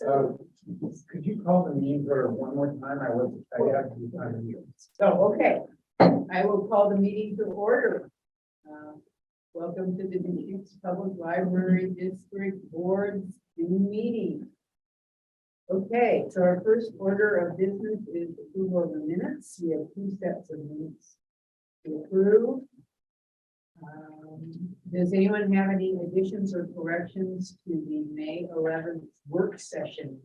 Could you call the meeting order one more time? I have to be on you. So, okay, I will call the meeting to order. Welcome to the Deschutes Public Library District Board's June meeting. Okay, so our first order of business is approval of the minutes. We have two sets of minutes to approve. Does anyone have any additions or corrections to the May 11th work session?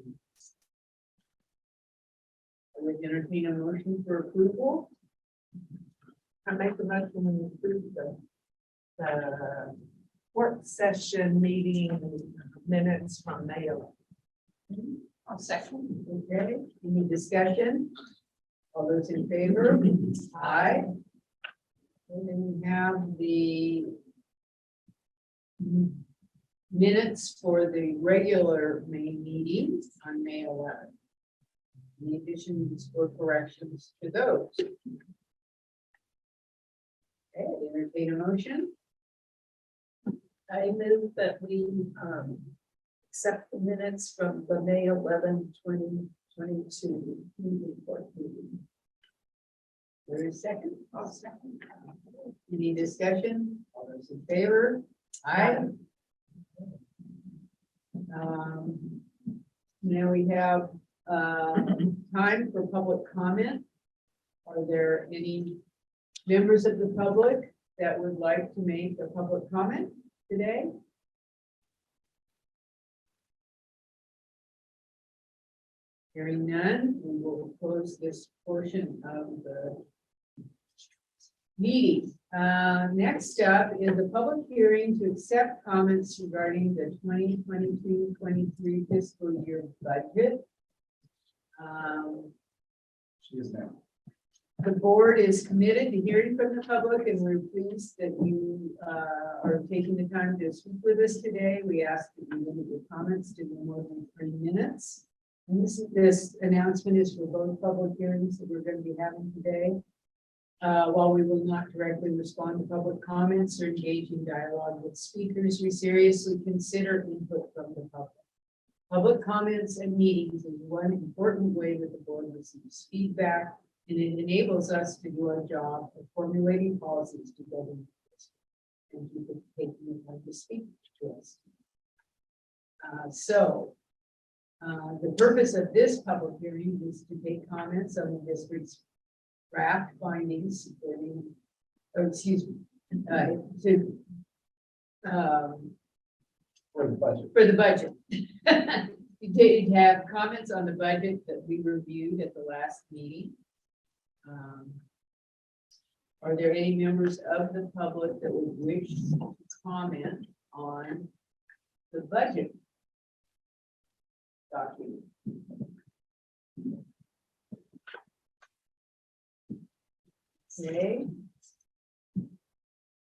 I would entertain a motion for approval. I make the motion to approve the work session meeting minutes from May 11th. I'll second. Okay, any discussion? All those in favor? Aye. And then we have the minutes for the regular May meeting on May 11th. Any additions or corrections to those? Okay, entertain a motion. I move that we accept the minutes from the May 11, 2022 meeting. There is a second. I'll second. Any discussion? All those in favor? Aye. Now we have time for public comment. Are there any members of the public that would like to make a public comment today? Hearing none, we will close this portion of the meeting. Next up is a public hearing to accept comments regarding the 2022-23 fiscal year budget. She is now. The board is committed to hearing from the public, and we're pleased that you are taking the time to speak with us today. We ask that you limit your comments to no more than 3 minutes. And this announcement is for both public hearings that we're going to be having today. While we will not directly respond to public comments or engage in dialogue with speakers, we seriously consider input from the public. Public comments and meetings is one important way that the board receives feedback, and it enables us to do our job of formulating policies to govern this. And you can take the time to speak to us. The purpose of this public hearing is to take comments on the district's draft findings supporting, for the budget. You did have comments on the budget that we reviewed at the last meeting. Are there any members of the public that would wish to comment on the budget document? Okay.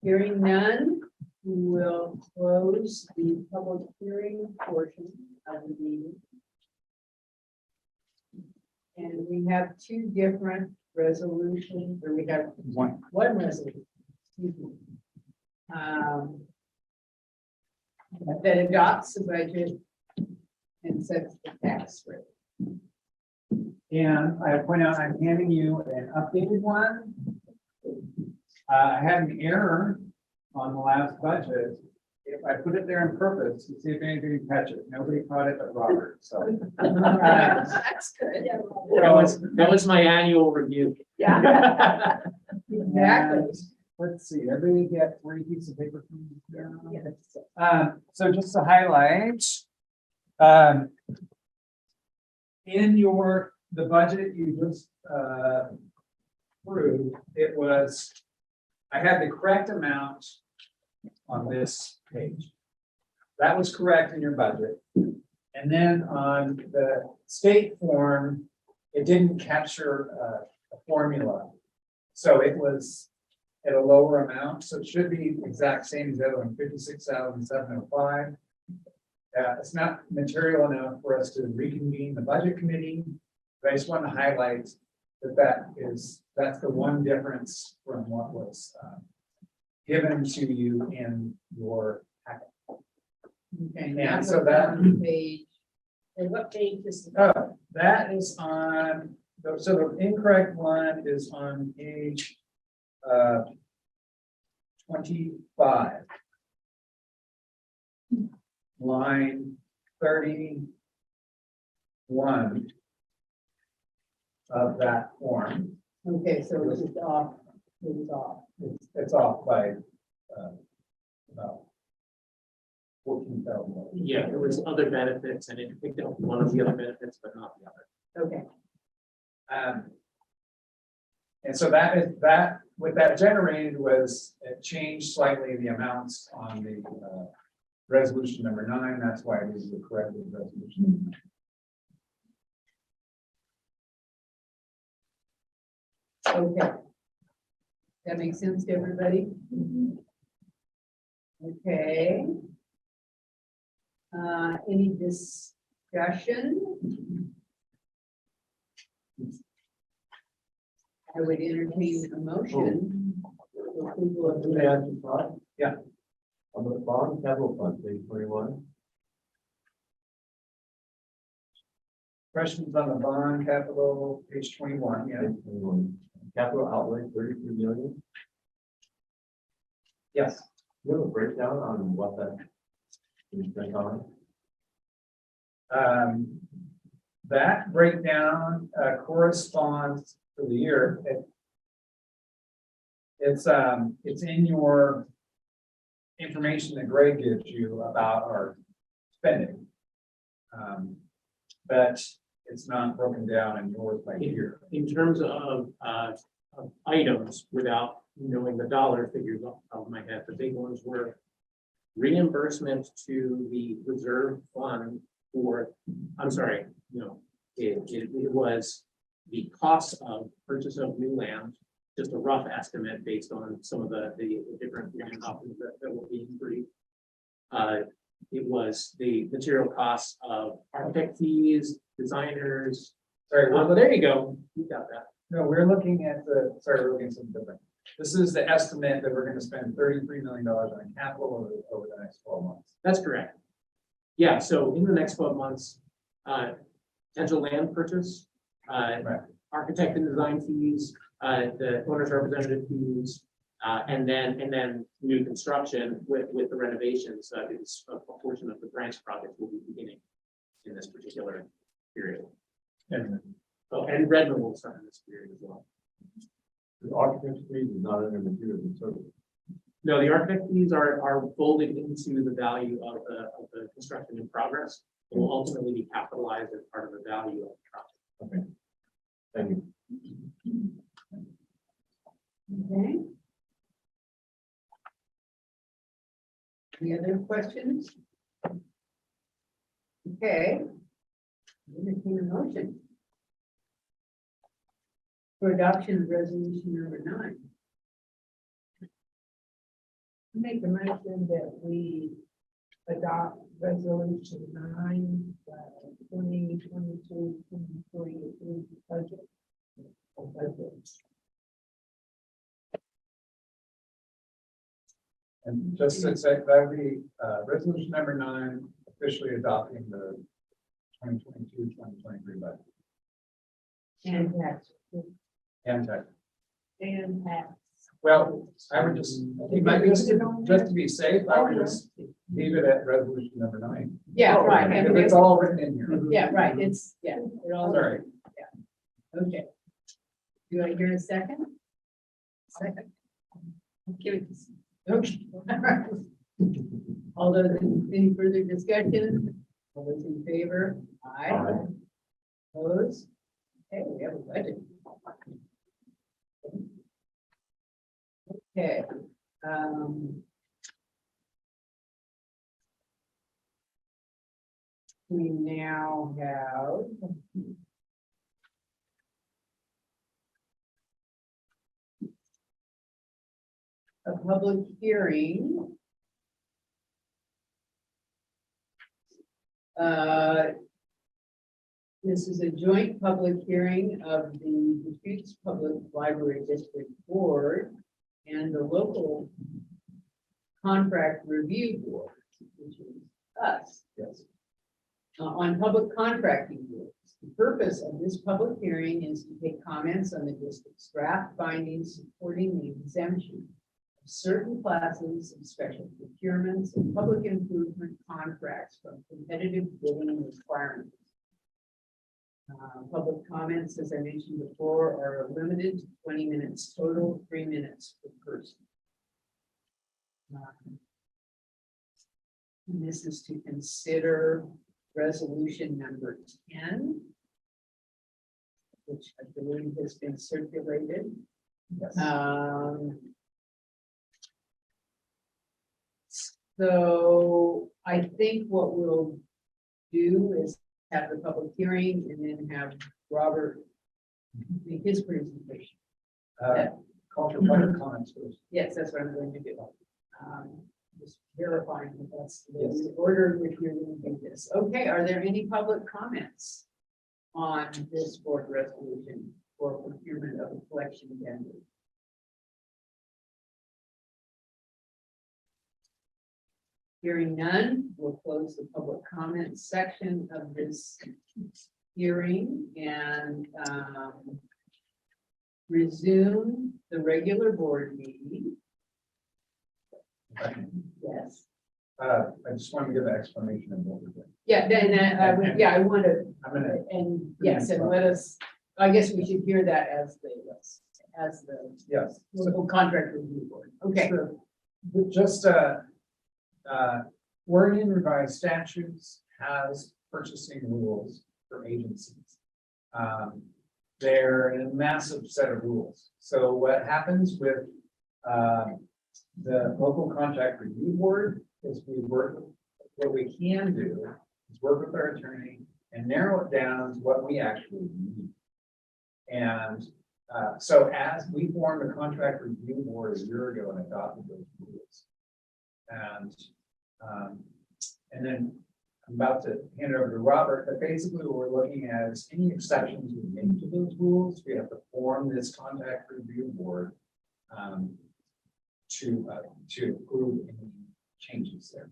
Hearing none, we will close the public hearing portion of the meeting. And we have two different resolutions, or we have one resolution. Excuse me. That adopts the budget and sets the tax rate. And I point out, I'm handing you an updated one. I had an error on the last budget. If I put it there on purpose to see if anybody can catch it, nobody caught it but Robert, so. That's good. That was my annual review. Yeah. Exactly. Let's see, everybody get 3 pieces of paper from there. So just to highlight, in the budget you just approved, it was, I had the correct amount on this page. That was correct in your budget. And then on the state form, it didn't capture a formula. So it was at a lower amount. So it should be the exact same as the other one, 56,705. It's not material enough for us to reconvene the budget committee, but I just want to highlight that's the one difference from what was given to you in your packet. Okay, Yeah, now so go that- down to page And what page is it? Oh, that is on, so the incorrect one is on page 25. Line 31 of that form. Okay, so it's just off, it was off. It's off by about 14,000. Yeah, there was other benefits and it picked up one of the other benefits, but not the other. Okay, And so that is that, what that generated was, it changed slightly the amounts on the resolution number 9. That's why it is the corrected resolution. okay. That makes sense to everybody? Okay. Any discussion? I would entertain a motion. for approval of the- May I ask you, Todd? Yeah. On the bond capital fund, page 21, Questions on the bond capital, page 21, yeah. page 21, capital outlay 33 million. Yes. Do you have a breakdown on what that is spent on? That breakdown corresponds to the year. It's in your information that Greg gives you about our spending. But it's not broken down in yours by year. In terms of items, without knowing the dollar figures off the top of my head, the big ones were reimbursement to the reserve fund for, I'm sorry, no, it was the cost of purchase of new land, just a rough estimate based on some of the different land options that were being briefed. It was the material costs of architect fees, designers. Sorry, Well, there you go. You got that. no, we're looking at we're looking at something different. This is the estimate that we're going to spend $33 million on capital over the next 12 months. That's correct. Yeah, so in the next 12 months, potential land purchase, Right. architect and design fees, the owner's representative fees, and then new construction with the renovations. It's a portion of the branch project will be beginning in this particular period. And Oh, and Redmond will start in this period as well. The architecture fees is not in the materials and services. No, the architect fees are folded into the value of the construction in progress. It will ultimately be capitalized as part of the value of the project. Okay. Thank you. Okay. Any other questions? Okay. Entertain a motion. For adoption of resolution number 9. Make a motion that we adopt resolution 9, 2022-23 budget. And just to say, that would be resolution number 9, officially adopting the 2022-2023 budget. And tax. And tech. And tax. Well, I would just, just to be safe, I would just leave it at resolution number 9. Yeah, right. If and it's all written in here. Yeah, right. It's, yeah. It all. Sorry. Okay. Do I hear a second? Second. Okay. Okay. All those, any further discussion? All those in favor? Aye. Aye. Opposed? Okay, we have a budget. Okay. We now have a public hearing. This is a joint public hearing of the Deschutes Public Library District Board and the local contract review board, which is us. Yes. On public contracting rules. The purpose of this public hearing is to take comments on the district's draft findings supporting the exemption of certain classes of special procurements and public improvement contracts from competitive bidding requirements. Public comments, as I mentioned before, are limited to 20 minutes total, 3 minutes per person. And this is to consider resolution number 10, which I believe has been circulated. Yes. So I think what we'll do is have the public hearing and then have Robert make his presentation. Call for public comments first. Yes, that's what I'm going to do. Just verifying that that's the order in which we're going to do this. Okay, are there any public comments on this board resolution for procurement of a collection vendor? Hearing none, we'll close the public comment section of this hearing and resume the regular board meeting. Yes. I just want to give an explanation of what we're doing. Yeah, then I want to, I'm gonna, and yes, and let us, I guess we should hear that as the yes. local contract review board. Okay. Sure. Just, Oregon revised statutes has purchasing rules for agencies. They're a massive set of rules. So what happens with, the local contract review board is what we can do is work with our attorney and narrow it down to what we actually need. And so as we formed a contract review board a year ago and adopted those rules. And then I'm about to hand it over to Robert, but basically what we're looking at is any exceptions we make to those rules, we have to form this contract review board to approve any changes there.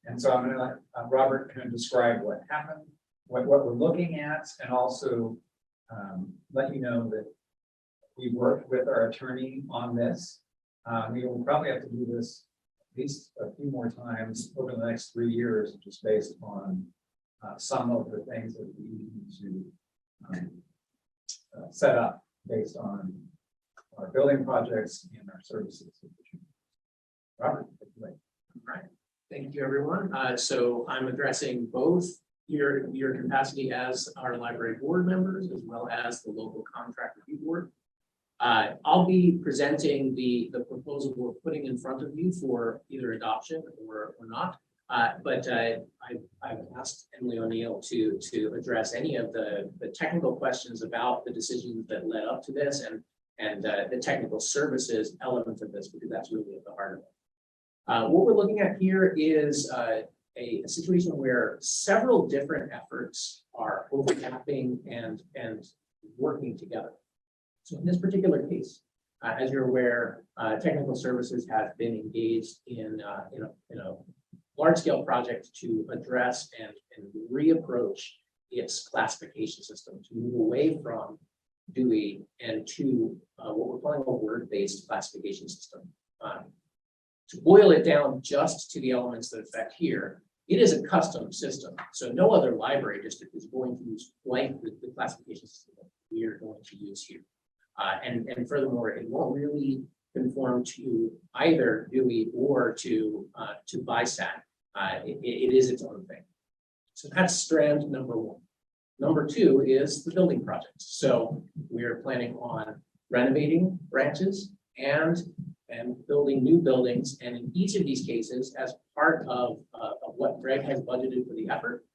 And so I'm going to let Robert kind of describe what happened, what we're looking at, and also let you know that we worked with our attorney on this. We will probably have to do this at least a few more times over the next 3 years, just based on some of the things that we need to set up based on our building projects and our services. Robert, Right. Thank you, everyone. So I'm addressing both your capacity as our library board members, as well as the local contract review board. I'll be presenting the proposal we're putting in front of you for either adoption or not. But I've asked Emily O'Neill to address any of the technical questions about the decisions that led up to this and the technical services element of this, because that's really at the heart of it. What we're looking at here is a situation where several different efforts are overlapping and working together. So in this particular case, as you're aware, technical services have been engaged in a large-scale project to address and reapproach its classification system to move away from Dewey and to what we're calling a word-based classification system. To boil it down just to the elements that affect here, it is a custom system. So no other library district is going to use like the classification system that we are going to use here. And furthermore, it won't really conform to either Dewey or to BISAT. It is its own thing. So that's strand number one. Number two is the building project. So we are planning on renovating branches and building new buildings. And in each of these cases, as part of what Greg has budgeted for the effort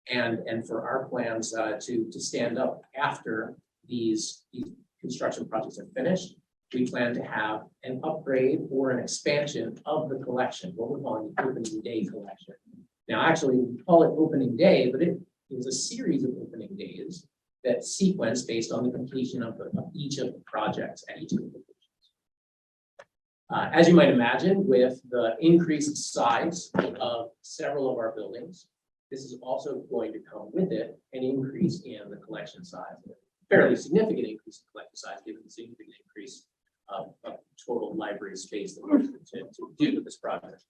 and for our plans to stand up after these construction projects are finished, we plan to have an upgrade or an expansion of the collection, what we're calling the opening day collection. Now, actually, we call it opening day, but it is a series of opening days that sequence based on the completion of each of the projects at each of the locations. As you might imagine, with the increased size of several of our buildings, this is also going to come with it an increase in the collection size, a fairly significant increase in collection size, given the significant increase of total library space that we're to do with this project.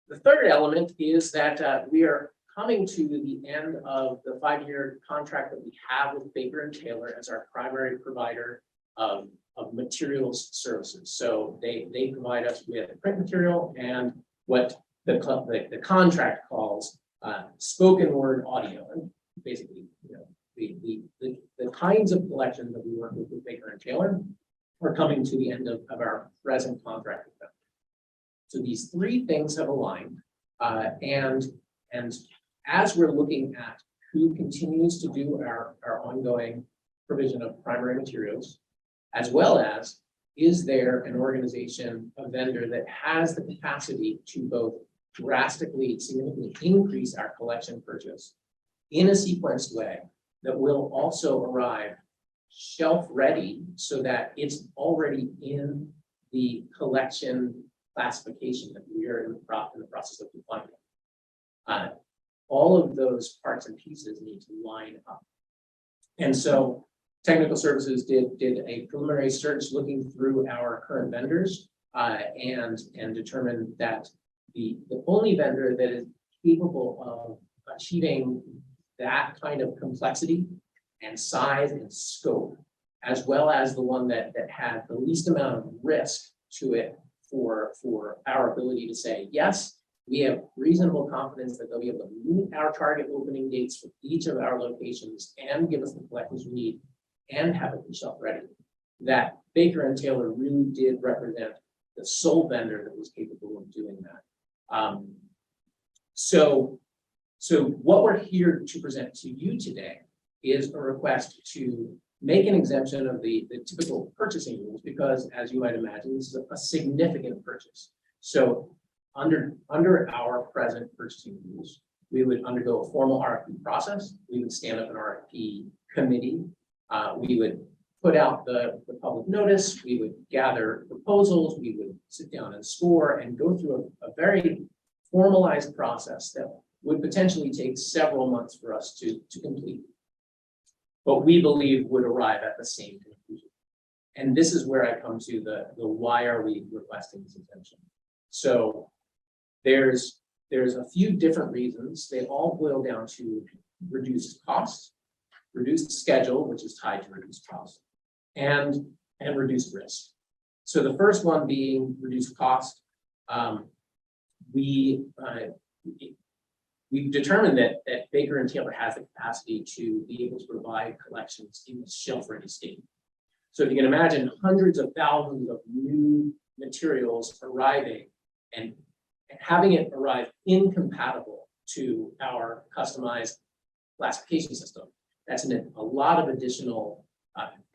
The third element is that we are coming to the end of the 5-year contract that we have with Baker and Taylor as our primary provider of materials services. So they provide us with print material and what the contract calls spoken word audio. And basically, the kinds of collections that we work with Baker and Taylor are coming to the end of our present contract with them. So these three things have aligned, and as we're looking at who continues to do our ongoing provision of primary materials, as well as is there an organization, a vendor that has the capacity to both drastically, significantly increase our collection purchase in a sequenced way that will also arrive shelf ready so that it's already in the collection classification that we are in the process of defining. All of those parts and pieces need to line up. And so technical services did a preliminary search looking through our current vendors and determined that the only vendor that is capable of achieving that kind of complexity and size and scope, as well as the one that had the least amount of risk to it for our ability to say, yes, we have reasonable confidence that they'll be able to meet our target opening dates for each of our locations and give us the collections we need and have it shelf ready. That Baker and Taylor really did represent the sole vendor that was capable of doing that. So what we're here to present to you today is a request to make an exemption of the typical purchasing rules, because as you might imagine, this is a significant purchase. So under our present purchasing rules, we would undergo a formal RFP process. We would stand up an RFP committee. We would put out the public notice. We would gather proposals. We would sit down and score and go through a very formalized process that would potentially take several months for us to complete, but we believe would arrive at the same conclusion. And this is where I come to the why are we requesting this exemption? So there's a few different reasons. They all boil down to reduced costs, reduced schedule, which is tied to reduced cost, and reduced risk. So the first one being reduced cost. We've determined that Baker and Taylor has the capacity to be able to provide collections in a shelf-ready state. So if you can imagine hundreds of thousands of new materials arriving and having it arrive incompatible to our customized classification system, that's a lot of additional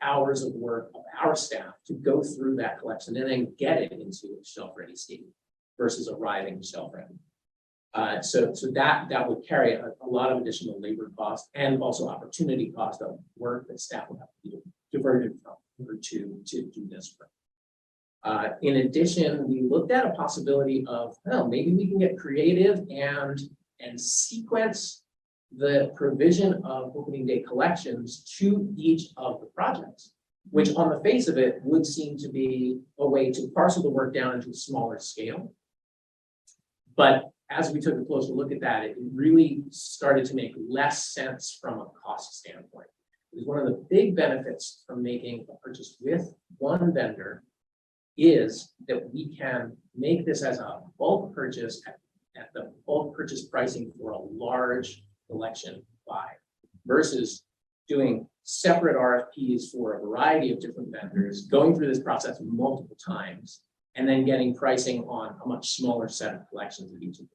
hours of work of our staff to go through that collection and then get it into a shelf-ready state versus arriving shelf-ready. So that would carry a lot of additional labor cost and also opportunity cost of work that staff would have to be diverted from in order to do this work. In addition, we looked at a possibility of, well, maybe we can get creative and sequence the provision of opening day collections to each of the projects, which on the face of it would seem to be a way to parcel the work down into a smaller scale. But as we took a closer look at that, it really started to make less sense from a cost standpoint. Because one of the big benefits from making a purchase with one vendor is that we can make this as a bulk purchase at the bulk purchase pricing for a large collection buy versus doing separate RFPs for a variety of different vendors, going through this process multiple times, and then getting pricing on a much smaller set of collections of each of those.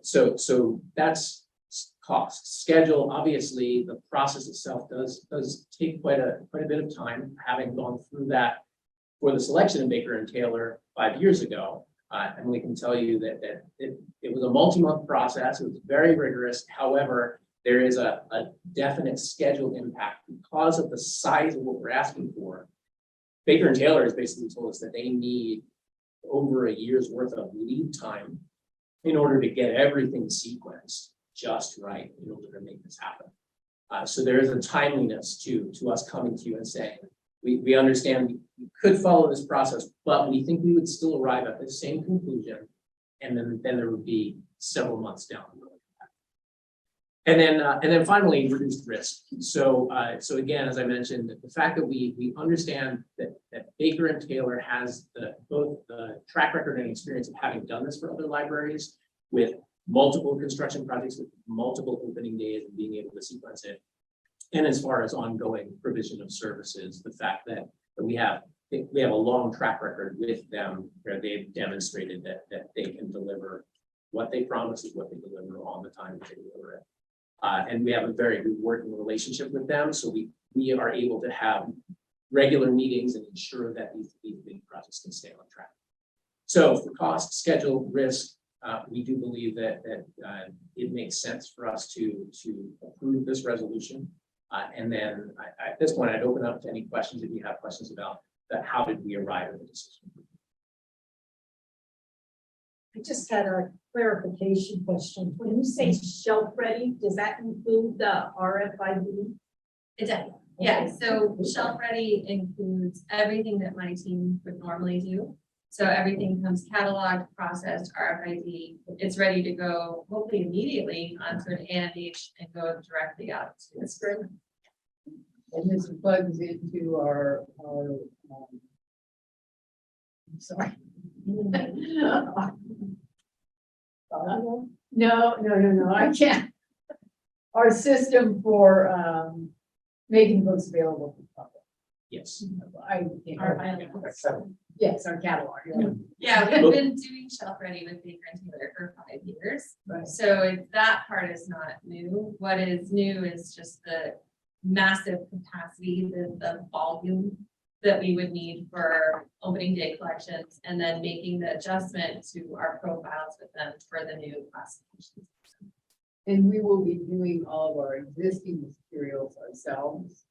So that's cost. Schedule, obviously, the process itself does take quite a bit of time, having gone through that for the selection of Baker and Taylor 5 years ago. And we can tell you that it was a multi-month process. It was very rigorous. However, there is a definite schedule impact because of the size of what we're asking for. Baker and Taylor has basically told us that they need over a year's worth of lead time in order to get everything sequenced just right in order to make this happen. So there is a timeliness to us coming to you and saying, we understand we could follow this process, but we think we would still arrive at the same conclusion. And then there would be several months down the road. And then finally, reduced risk. So again, as I mentioned, the fact that we understand that Baker and Taylor has both the track record and experience of having done this for other libraries with multiple construction projects with multiple opening days and being able to sequence it. And as far as ongoing provision of services, the fact that we have a long track record with them where they've demonstrated that they can deliver what they promise is what they deliver on the time that they deliver it. And we have a very good working relationship with them. So we are able to have regular meetings and ensure that these big projects can stay on track. So for cost, schedule, risk, we do believe that it makes sense for us to approve this resolution. And then at this point, I'd open up to any questions if you have questions about that. How did we arrive at the decision? I just had a clarification question. When you say shelf ready, does that include the RFID? It does. Yeah, so shelf ready includes everything that my team would normally do. So everything comes cataloged, processed, RFID. It's ready to go hopefully immediately onto an AMH and go directly out to the screen. And this plugs into our I'm sorry. No, I can't. Our system for making books available to the public. Yes. Yes, our catalog. Yeah, we've been doing shelf ready with Baker and Taylor for 5 years. Right. So that part is not new. What is new is just the massive capacity, the volume that we would need for opening day collections and then making the adjustment to our profiles with them for the new classifications. And we will be doing all of our existing materials ourselves.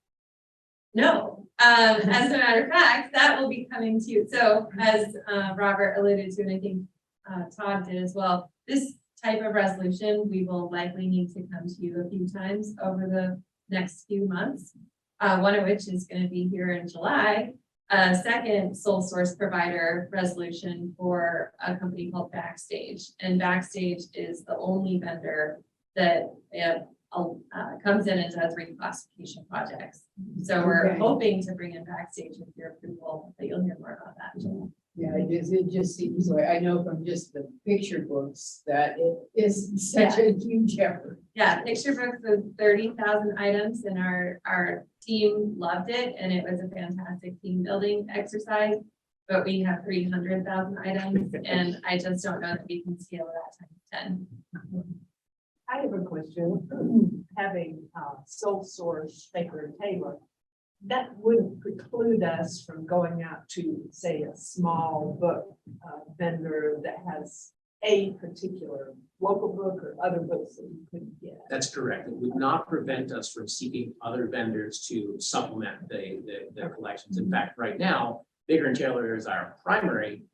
No, as a matter of fact, that will be coming to you. So as Robert alluded to, and I think Todd did as well, this type of resolution, we will likely need to come to you a few times over the next few months. One of which is going to be here in July. A second sole source provider resolution for a company called Backstage. And Backstage is the only vendor that comes in and does reclassification projects. So we're Okay. hoping to bring in Backstage with your approval, but you'll hear more about that. Yeah, it just seems like, I know from just the picture books that it is such a huge effort. Yeah, picture books with 30,000 items and our team loved it and it was a fantastic team building exercise. But we have 300,000 items and I just don't know that we can scale that times 10. I have a question. Having sole source Baker and Taylor, that wouldn't preclude us from going out to, say, a small book vendor that has a particular local book or other books that you couldn't get. That's correct. It would not prevent us from seeking other vendors to supplement the collections. In fact, right now, Baker and Taylor is our primary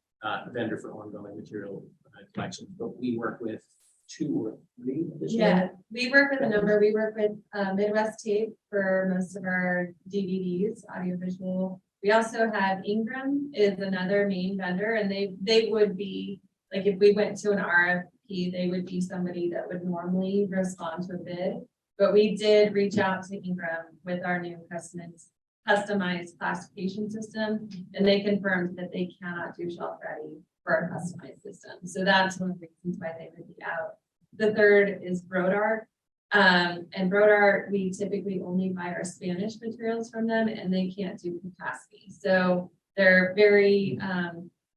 vendor for ongoing material collections, but we work with 2 or 3 additional. Yeah, we work with a number. We work with Midwest Tape for most of our DVDs, audiovisual. We also have Ingram is another main vendor, and they would be like if we went to an RFP, they would be somebody that would normally respond to a bid. But we did reach out to Ingram with our new customized classification system, and they confirmed that they cannot do shelf ready for a customized system. So that's one of the reasons why they would be out. The third is Brodart. And Brodart, we typically only buy our Spanish materials from them and they can't do capacity. So they're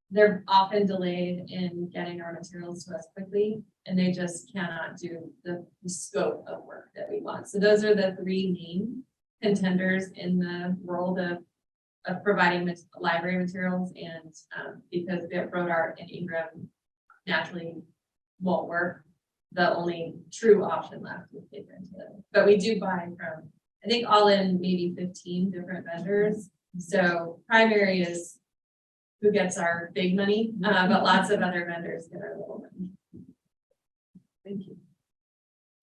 they're often delayed in getting our materials to us quickly and they just cannot do the scope of work that we want. So those are the 3 main contenders in the world of providing library materials, and because Brodart and Ingram naturally won't work, the only true option left is Baker and Taylor. But we do buy from, I think all in maybe 15 different vendors. So primary is who gets our big money, but lots of other vendors get our little money. Thank you.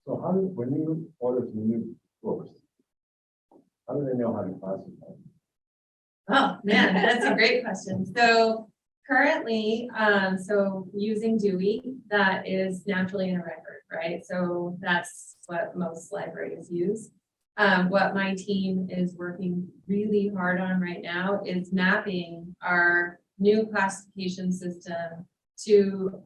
So how do, when you order some new books, how do they know how to classify them? Oh, man, that's a great question. So currently, so using Dewey, that is naturally in a record, right? So that's what most libraries use. What my team is working really hard on right now is mapping our new classification system to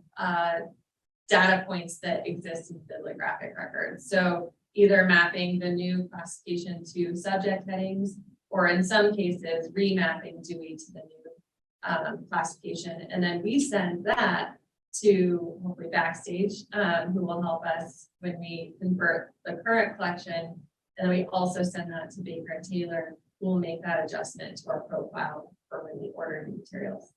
data points that exist in bibliographic records. So either mapping the new classification to subject headings, or in some cases, remapping Dewey to the new classification. And then we send that to hopefully Backstage, who will help us when we convert the current collection. And we also send that to Baker and Taylor, who will make that adjustment to our profile for when we order new materials.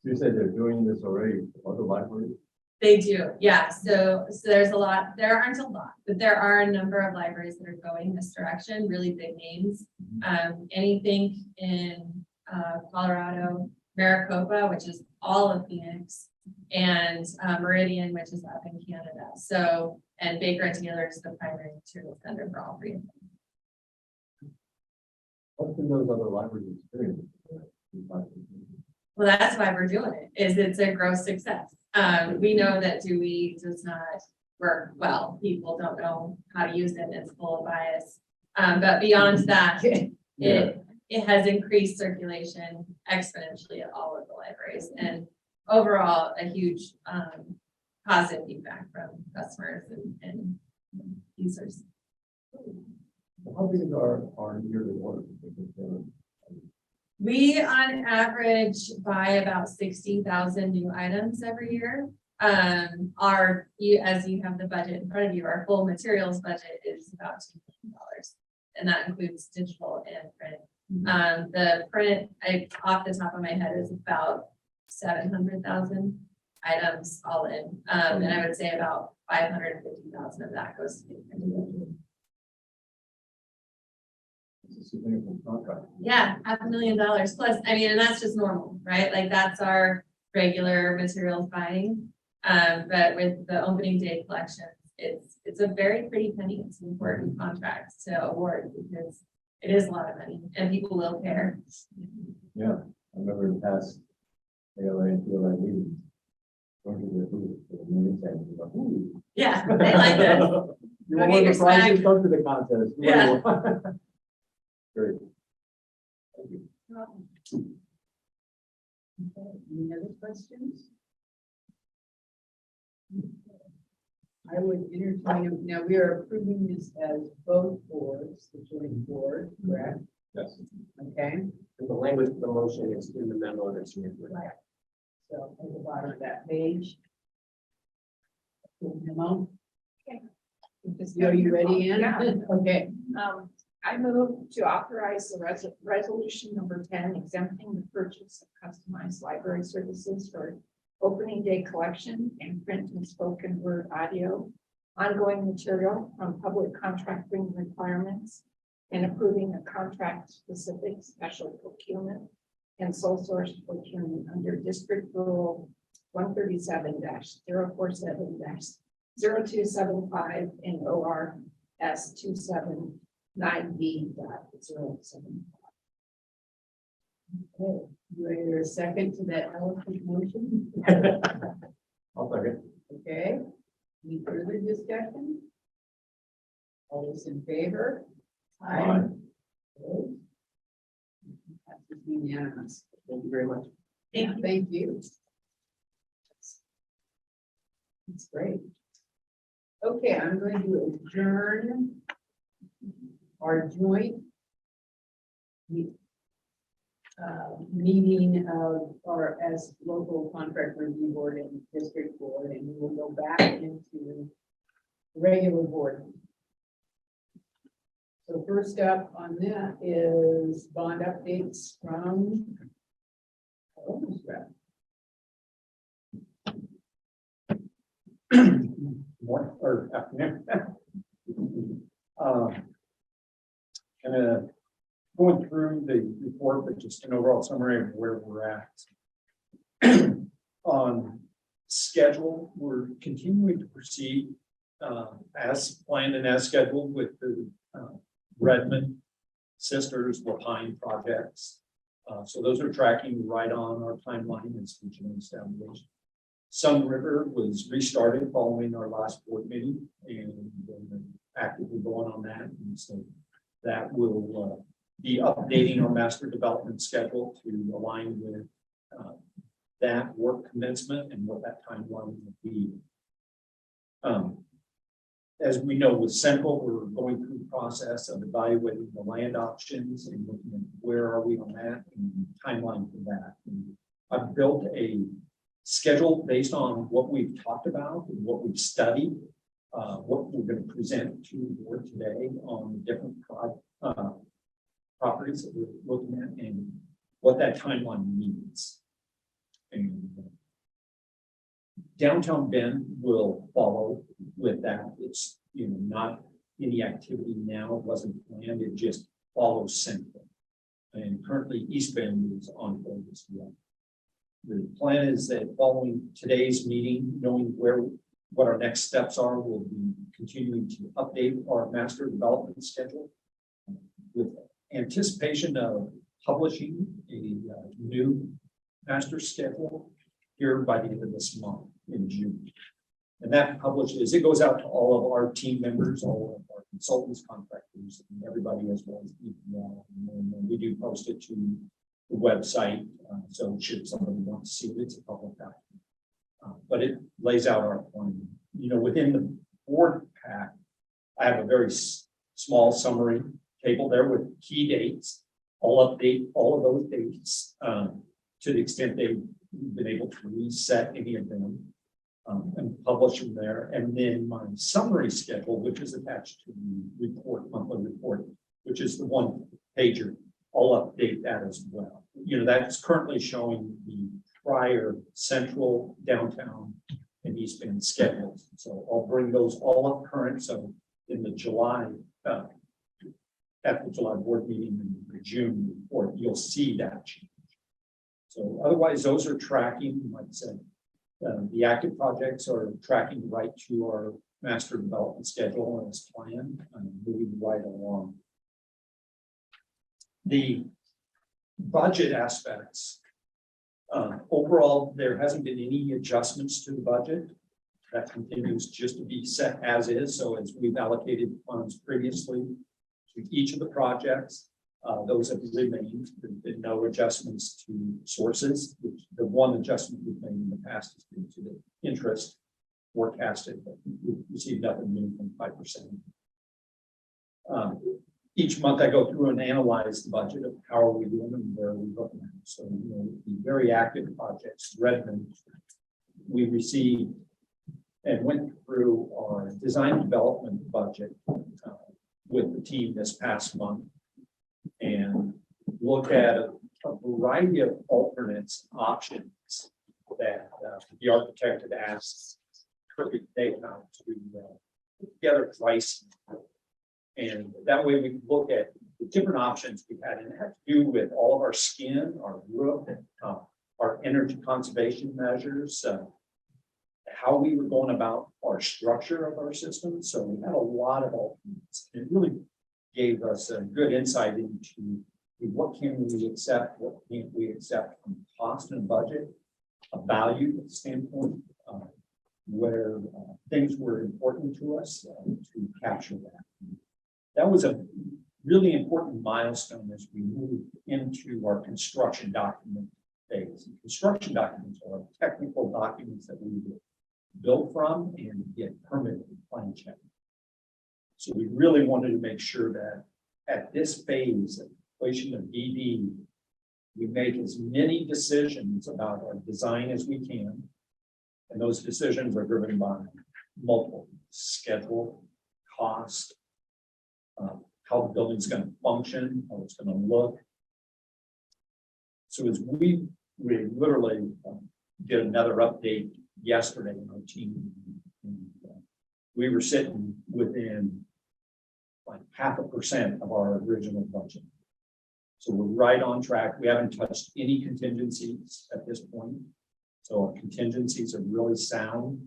You said they're doing this already for other libraries? They do, yeah. So there's a lot, there aren't a lot, but there are a number of libraries that are going this direction, really big names. Anything in Colorado, Maricopa, which is all of Phoenix, and Meridian, which is up in Canada. So, and Baker and Taylor is the primary material vendor for all three of them. What's been those other libraries' experience? Well, that's why we're doing it, is it's a gross success. We know that Dewey does not work well. People don't know how to use it. It's full of bias. But beyond that, it has increased circulation exponentially at all of the libraries, and overall a huge positive feedback from customers and users. How big are yearly orders? We on average buy about 60,000 new items every year. As you have the budget in front of you, our full materials budget is about $2 million. And that includes digital and print. The print, off the top of my head, is about 700,000 items all in. And I would say about 550,000 of that goes to the It's a significant contract. Yeah, $500,000 plus. I mean, and that's just normal, right? Like that's our regular materials buying. But with the opening day collection, it's a very pretty penny. It's an important contract to award because it is a lot of money and people will care. Yeah, I remember in past ALA and PLA meetings. Going to the booth for the meeting and like, ooh. Yeah, they like this. You Go want get the your prizes, swag. come to the contest. Yeah. Great. Thank you. Okay, any other questions? I would entertain, now we are approving this as both boards, the joint board, correct? Yes. Okay, And the language of the motion is in the memo that's here. right. So at the bottom of that page. Memo. Are you ready, Ann? Yeah. Okay, I move to authorize the resolution number 10 exempting the purchase of customized library services for opening day collection and print and spoken word audio, ongoing material from public contracting requirements, and approving a contract specific special procurement and sole source procurement under District Rule 137-047-0275 and ORS 279B.07. okay. Do I hear a second to that eloquent motion? I'll second. Okay, any further discussion? All those in favor? Aye. Opposed? Passes unanimous. Thank you very much. Thank you. That's great. Okay, I'm going to adjourn our joint meeting of, or as local contract review board and district board, and we will go back into regular board. So first up on that is bond updates from owner's rep. Morning or afternoon. Going through the report, but just an overall summary of where we're at. On schedule, we're continuing to proceed as planned and as scheduled with the Redmond Sisters Lapine projects. So those are tracking right on our timeline as regionally established. Sun River was restarted following our last board meeting and actively going on that. And so that will be updating our master development schedule to align with that work commencement and what that timeline will be. As we know with Central, we're going through the process of evaluating the land options and looking at where are we on that and timeline for that. And I've built a schedule based on what we've talked about and what we've studied, what we're going to present to the board today on the different properties that we're looking at and what that timeline means. And downtown Bend will follow with that. It's not any activity now, it wasn't planned, it just follows Central. And currently East Bend is on hold as well. The plan is that following today's meeting, knowing what our next steps are, we'll be continuing to update our master development schedule with anticipation of publishing a new master schedule here by the end of this month in June. And that publishes, it goes out to all of our team members, all of our consultants, contractors, and everybody as well as EPL. And then we do post it to the website. So should somebody want to see it, it's a public document. But it lays out our plan. Within the board pack, I have a very small summary table there with key dates. I'll update all of those dates to the extent they've been able to reset any of them and publish them there. And then my summary schedule, which is attached to the report, monthly report, which is the one pager, I'll update that as well. That's currently showing the prior Central, downtown, and East Bend schedules. So I'll bring those all up current. So in the July, at the July board meeting and the June report, you'll see that change. So otherwise, those are tracking, like I said, the active projects are tracking right to our master development schedule as planned and moving right along. The budget aspects, overall, there hasn't been any adjustments to the budget. That continues just to be set as is. So as we've allocated funds previously to each of the projects, those have remained. There's been no adjustments to sources. The one adjustment we've made in the past has been to the interest forecasted, but we've received nothing new from 5%. Each month I go through and analyze the budget of how are we doing and where are we looking at. So, the very active projects, Redmond, we received and went through our design development budget with the team this past month and look at a variety of alternates options that the architect had asked Perfect Data to put together pricing. And that way we can look at the different options we had, and it had to do with all of our skin, our roof, our energy conservation measures, how we were going about our structure of our system. So we had a lot of alternates. It really gave us a good insight into what can we accept, what can't we accept from cost and budget, a value standpoint, where things were important to us to capture that. That was a really important milestone as we moved into our construction document phase. Construction documents are technical documents that we would build from and get permitted plan check. So we really wanted to make sure that at this phase of completion of DD, we make as many decisions about our design as we can. And those decisions are driven by multiple schedule, cost, how the building's going to function, how it's going to look. So as we literally did another update yesterday in our team, and we were sitting within like 0.5% of our original budget. So we're right on track. We haven't touched any contingencies at this point. So our contingencies are really sound.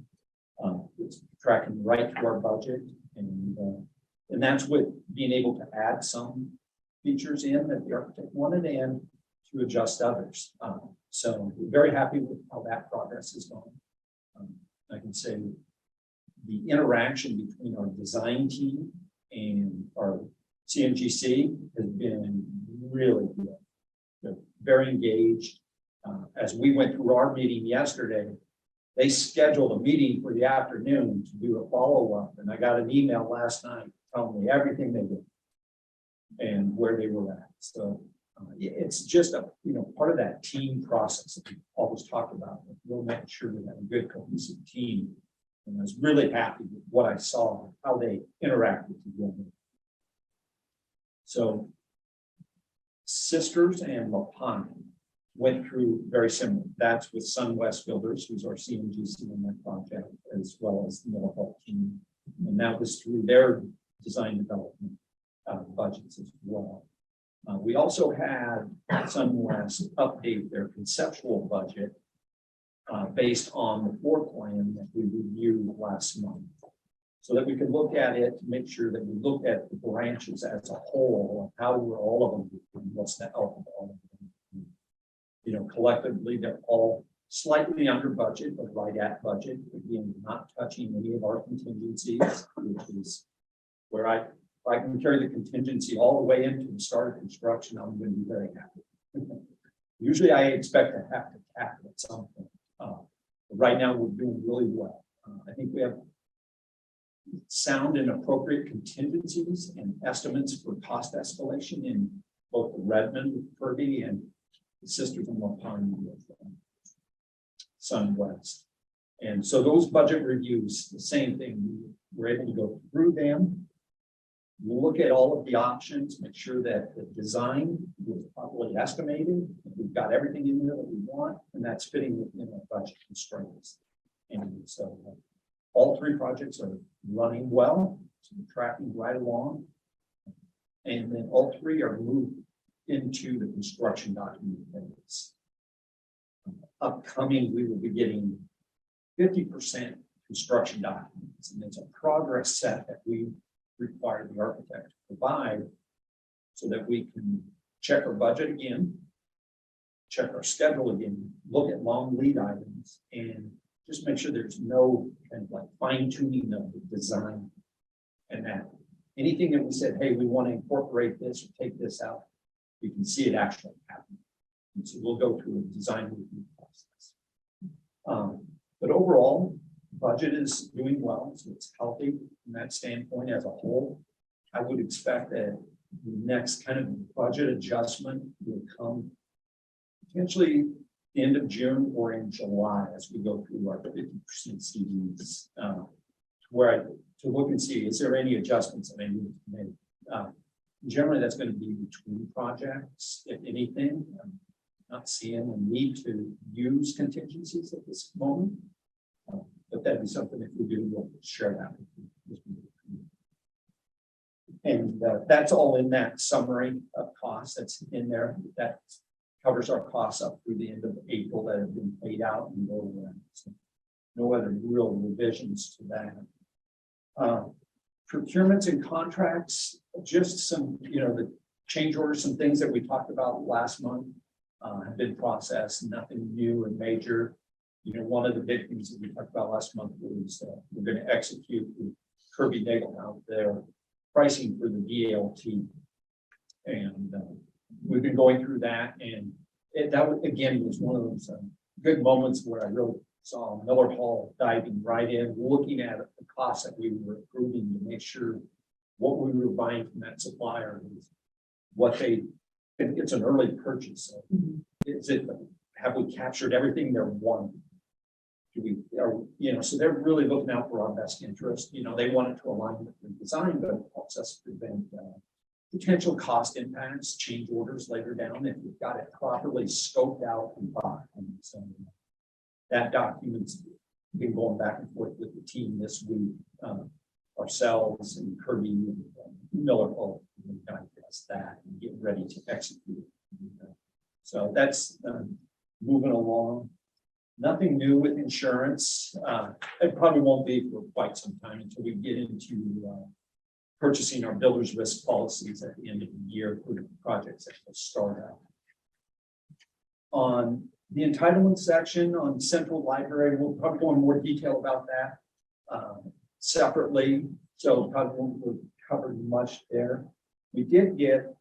It's tracking right to our budget, and that's with being able to add some features in that the architect wanted and to adjust others. So we're very happy with how that progress is going. I can say the interaction between our design team and our CMGC has been really good. They're very engaged. As we went through our meeting yesterday, they scheduled a meeting for the afternoon to do a follow-up, and I got an email last night telling me everything they did and where they were at. So it's just a, part of that team process that we always talk about. We'll make sure we have a good cohesive team. And I was really happy with what I saw, how they interacted together. So Sisters and LaPine went through very similar. That's with SunWest Builders, who's our CMGC in that project, as well as the Municipal team. And that was through their design development budgets as well. We also had SunWest update their conceptual budget based on the floor plan that we reviewed last month, so that we can look at it to make sure that we look at the branches as a whole, how were all of them, and what's the health of all of them. Collectively, they're all slightly under budget, but right at budget. Again, not touching any of our contingencies, which is where if I can carry the contingency all the way into the start of construction, I'm going to be very happy. Usually I expect to have to cap it at some point. But right now we're doing really well. I think we have sound and appropriate contingencies and estimates for cost escalation in both the Redmond with Kirby and the Sisters and LaPine with SunWest. And so those budget reviews, the same thing, we're able to go through them. We'll look at all of the options, make sure that the design was properly estimated. We've got everything in there that we want, and that's fitting within our budget constraints. And so all three projects are running well, so we're tracking right along. And then all three are moved into the construction document phase. Upcoming, we will be getting 50% construction documents, and it's a progress set that we require the architect to provide so that we can check our budget again, check our schedule again, look at long lead items, and just make sure there's no kind of like fine tuning of the design. And that anything that we said, hey, we want to incorporate this or take this out, we can see it actually happen. And so we'll go through a design review process. But overall, budget is doing well, so it's healthy from that standpoint as a whole. I would expect that the next kind of budget adjustment will come potentially the end of June or in July as we go through our 50% CDs, to look and see, is there any adjustments that may need to be made? Generally, that's going to be between projects, if anything. I'm not seeing a need to use contingencies at this moment. But that'd be something if we do, we'll share that with you. And that's all in that summary of costs that's in there. That covers our costs up through the end of April that have been paid out and so no other real revisions to that. Procurements and contracts, just some, the change orders, some things that we talked about last month have been processed, nothing new and major. One of the big things that we talked about last month was we're going to execute with Kirby Nagel out their pricing for the DLT. And we've been going through that. And that, again, was one of those good moments where I really saw Miller Hall diving right in, looking at the costs that we were approving to make sure what we were buying from that supplier is what it's an early purchase. So have we captured everything they're wanting? So they're really looking out for our best interest. They want it to align with the design, but it helps us prevent potential cost impacts, change orders later down if we've got it properly scoped out and bought. And so that document's been going back and forth with the team this week, ourselves and Kirby and Miller will digest that and get ready to execute. So that's moving along. Nothing new with insurance. It probably won't be for quite some time until we get into purchasing our builder's risk policies at the end of the year for the projects that will start out. On the entitlement section on Central Library, we'll probably go in more detail about that separately. So probably won't cover much there. We did get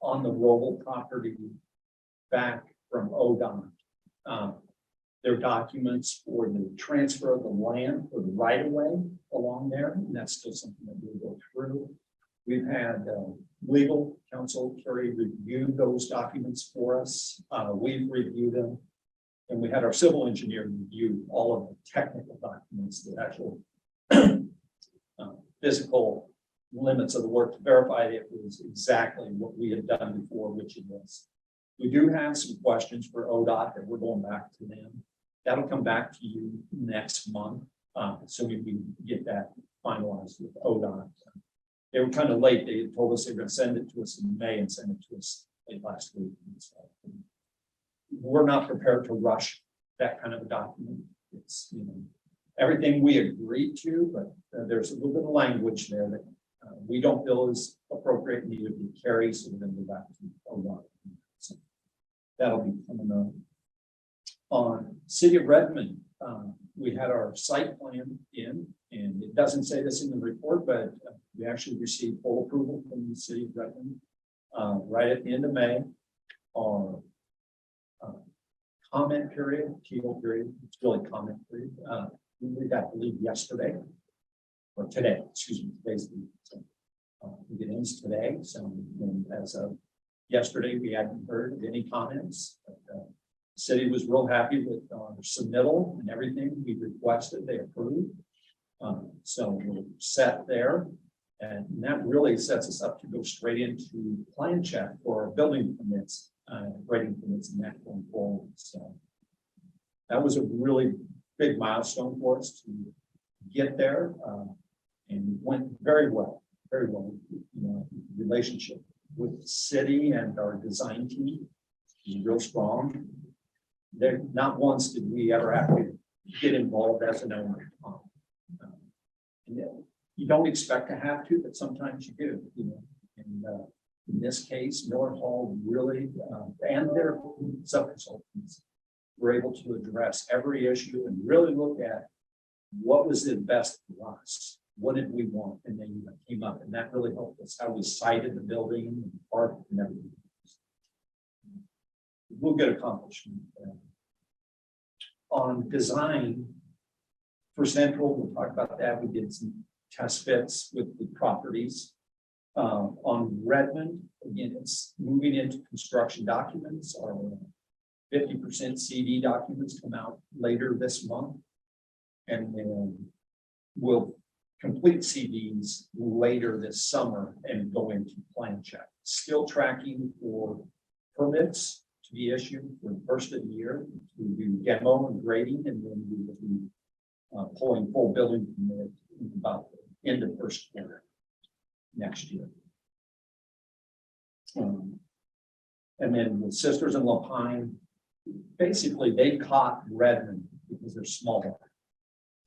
on the Roble property back from ODOT. Their documents for the transfer of the land for the right of way along there, and that's still something that we'll go through. We've had legal counsel Carrie review those documents for us. We've reviewed them, and we had our civil engineer review all of the technical documents, the actual physical limits of the work to verify that it was exactly what we had done before, which it was. We do have some questions for ODOT that we're going back to them. That'll come back to you next month, assuming we get that finalized with ODOT. They were kind of late. They told us they were going to send it to us in May and send it to us late last week. So we're not prepared to rush that kind of a document. It's, you know, everything we agreed to, but there's a little bit of language there that we don't feel is appropriate, neither do Carrie, so we're going to go back to ODOT. So that'll be coming up. On City of Redmond, we had our site plan in, and it doesn't say this in the report, but we actually received full approval from the City of Redmond right at the end of May. Our comment period, keynote period, it's really comment period. We got to leave yesterday or today, excuse me, today's the so, it ends today. So as of yesterday, we hadn't heard of any comments. But, the city was real happy with our submittal and everything we requested, they approved. So we're set there. And that really sets us up to go straight into plan check for our building permits, grading permits and that going forward. So that was a really big milestone for us to get there. And went very well, very well. You know, relationship with the city and our design team is real strong. There, not once did we ever have to get involved as an owner. You don't expect to have to, but sometimes you do. You know, and in this case, Miller Hall really and their sub-consultants were able to address every issue and really look at what was the best for us. What did we want? And then came up, and that really helped us. How we sited the building and the park and everything. We'll get accomplishment. On design for Central, we'll talk about that. We did some test fits with the properties. On Redmond, again, it's moving into construction documents. Our 50% CD documents come out later this month, and then we'll complete CDs later this summer and go into plan check. Still tracking for permits to be issued for the first of the year. We do demo and grading, and then we will be pulling full building permit in about the end of first quarter next year. And then with Sisters in La Pine, basically they caught Redmond because they're smaller.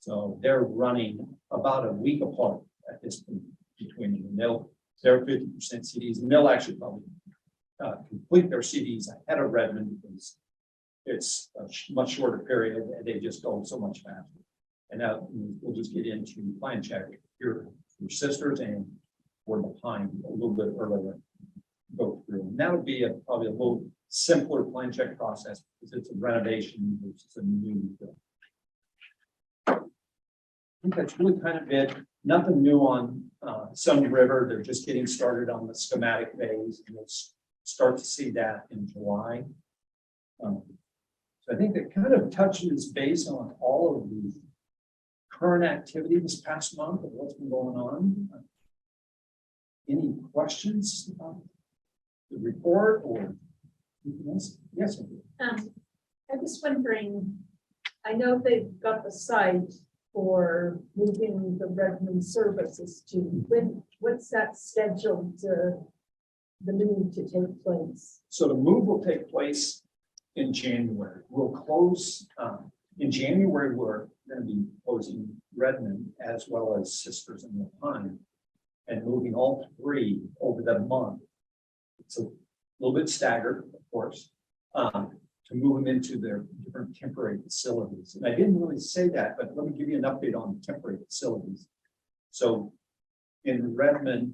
So they're running about a week apart at this point between them. They're 50% CDs, and they'll actually probably complete their CDs ahead of Redmond because it's a much shorter period and they just go so much faster. And now we'll just get into plan check here for Sisters and for La Pine a little bit earlier. Go through, and that would be probably a little simpler plan check process because it's a renovation versus a new build. I think that's really kind of it. Nothing new on Sun River. They're just getting started on the schematic phase, and we'll start to see that in July. So I think that kind of touches base on all of the current activity this past month of what's been going on. Any questions about the report or anything else? Yes. I'm just wondering, I know they've got the site for moving the Redmond services to, what's that scheduled to, the move to take place? So the move will take place in January. We'll close, in January, we're gonna be closing Redmond as well as Sisters in the Pine. And moving all three over the month. It's a little bit staggered, of course, to move them into their different temporary facilities. And I didn't really say that, but let me give you an update on the temporary facilities. So in Redmond,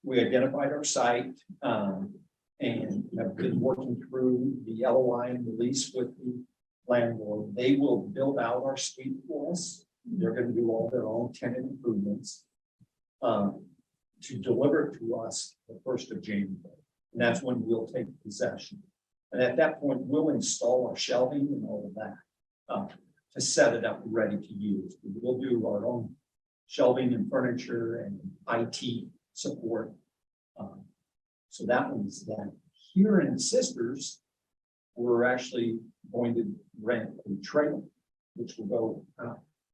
we identified our site and have been working through the LOI and the lease with the landlord. They will build out our suite for us. They're going to do all their own tenant improvements to deliver it to us the 1st of January. And that's when we'll take possession. And at that point, we'll install our shelving and all of that to set it up ready to use. We'll do our own shelving and furniture and IT support. So that one's that. Here in Sisters, we're actually going to rent a trailer, which will go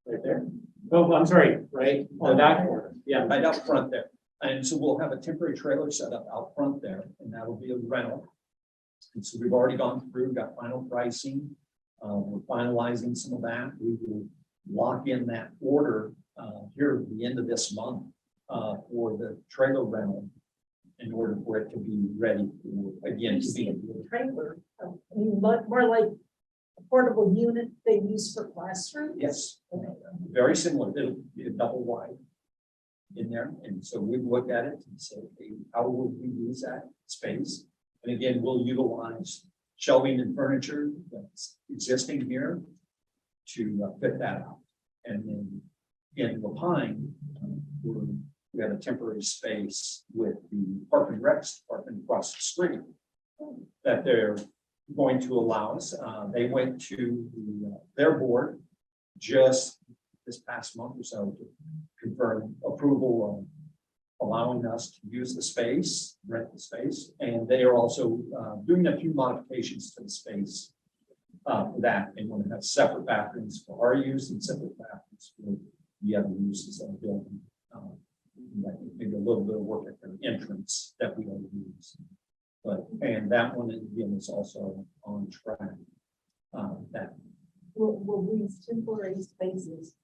right there. Oh, I'm sorry, right, on that corner, yeah. Right out front there. And so we'll have a temporary trailer set up out front there, and that'll be a rental. And so we've already gone through, got final pricing. We're finalizing some of that. We will lock in that order here at the end of this month for the trailer rental in order for it to be ready for, again, to be. Trailer, I mean, more like a portable unit they use for classrooms? Yes, very similar. It'll be a double wide in there. And so we've looked at it and said, okay, how would we use that space? And again, we'll utilize shelving and furniture that's existing here to fit that out. And then in La Pine, we have a temporary space with the Park and Rec department across the street that they're going to allow us. They went to their board just this past month or so to confirm approval of allowing us to use the space, rent the space, and they are also doing a few modifications to the space for that. They want to have separate bathrooms for our use and separate bathrooms for the other uses of the building. Maybe a little bit of work at the entrance that we don't use. But, and that one again is also on track. That Will these temporary spaces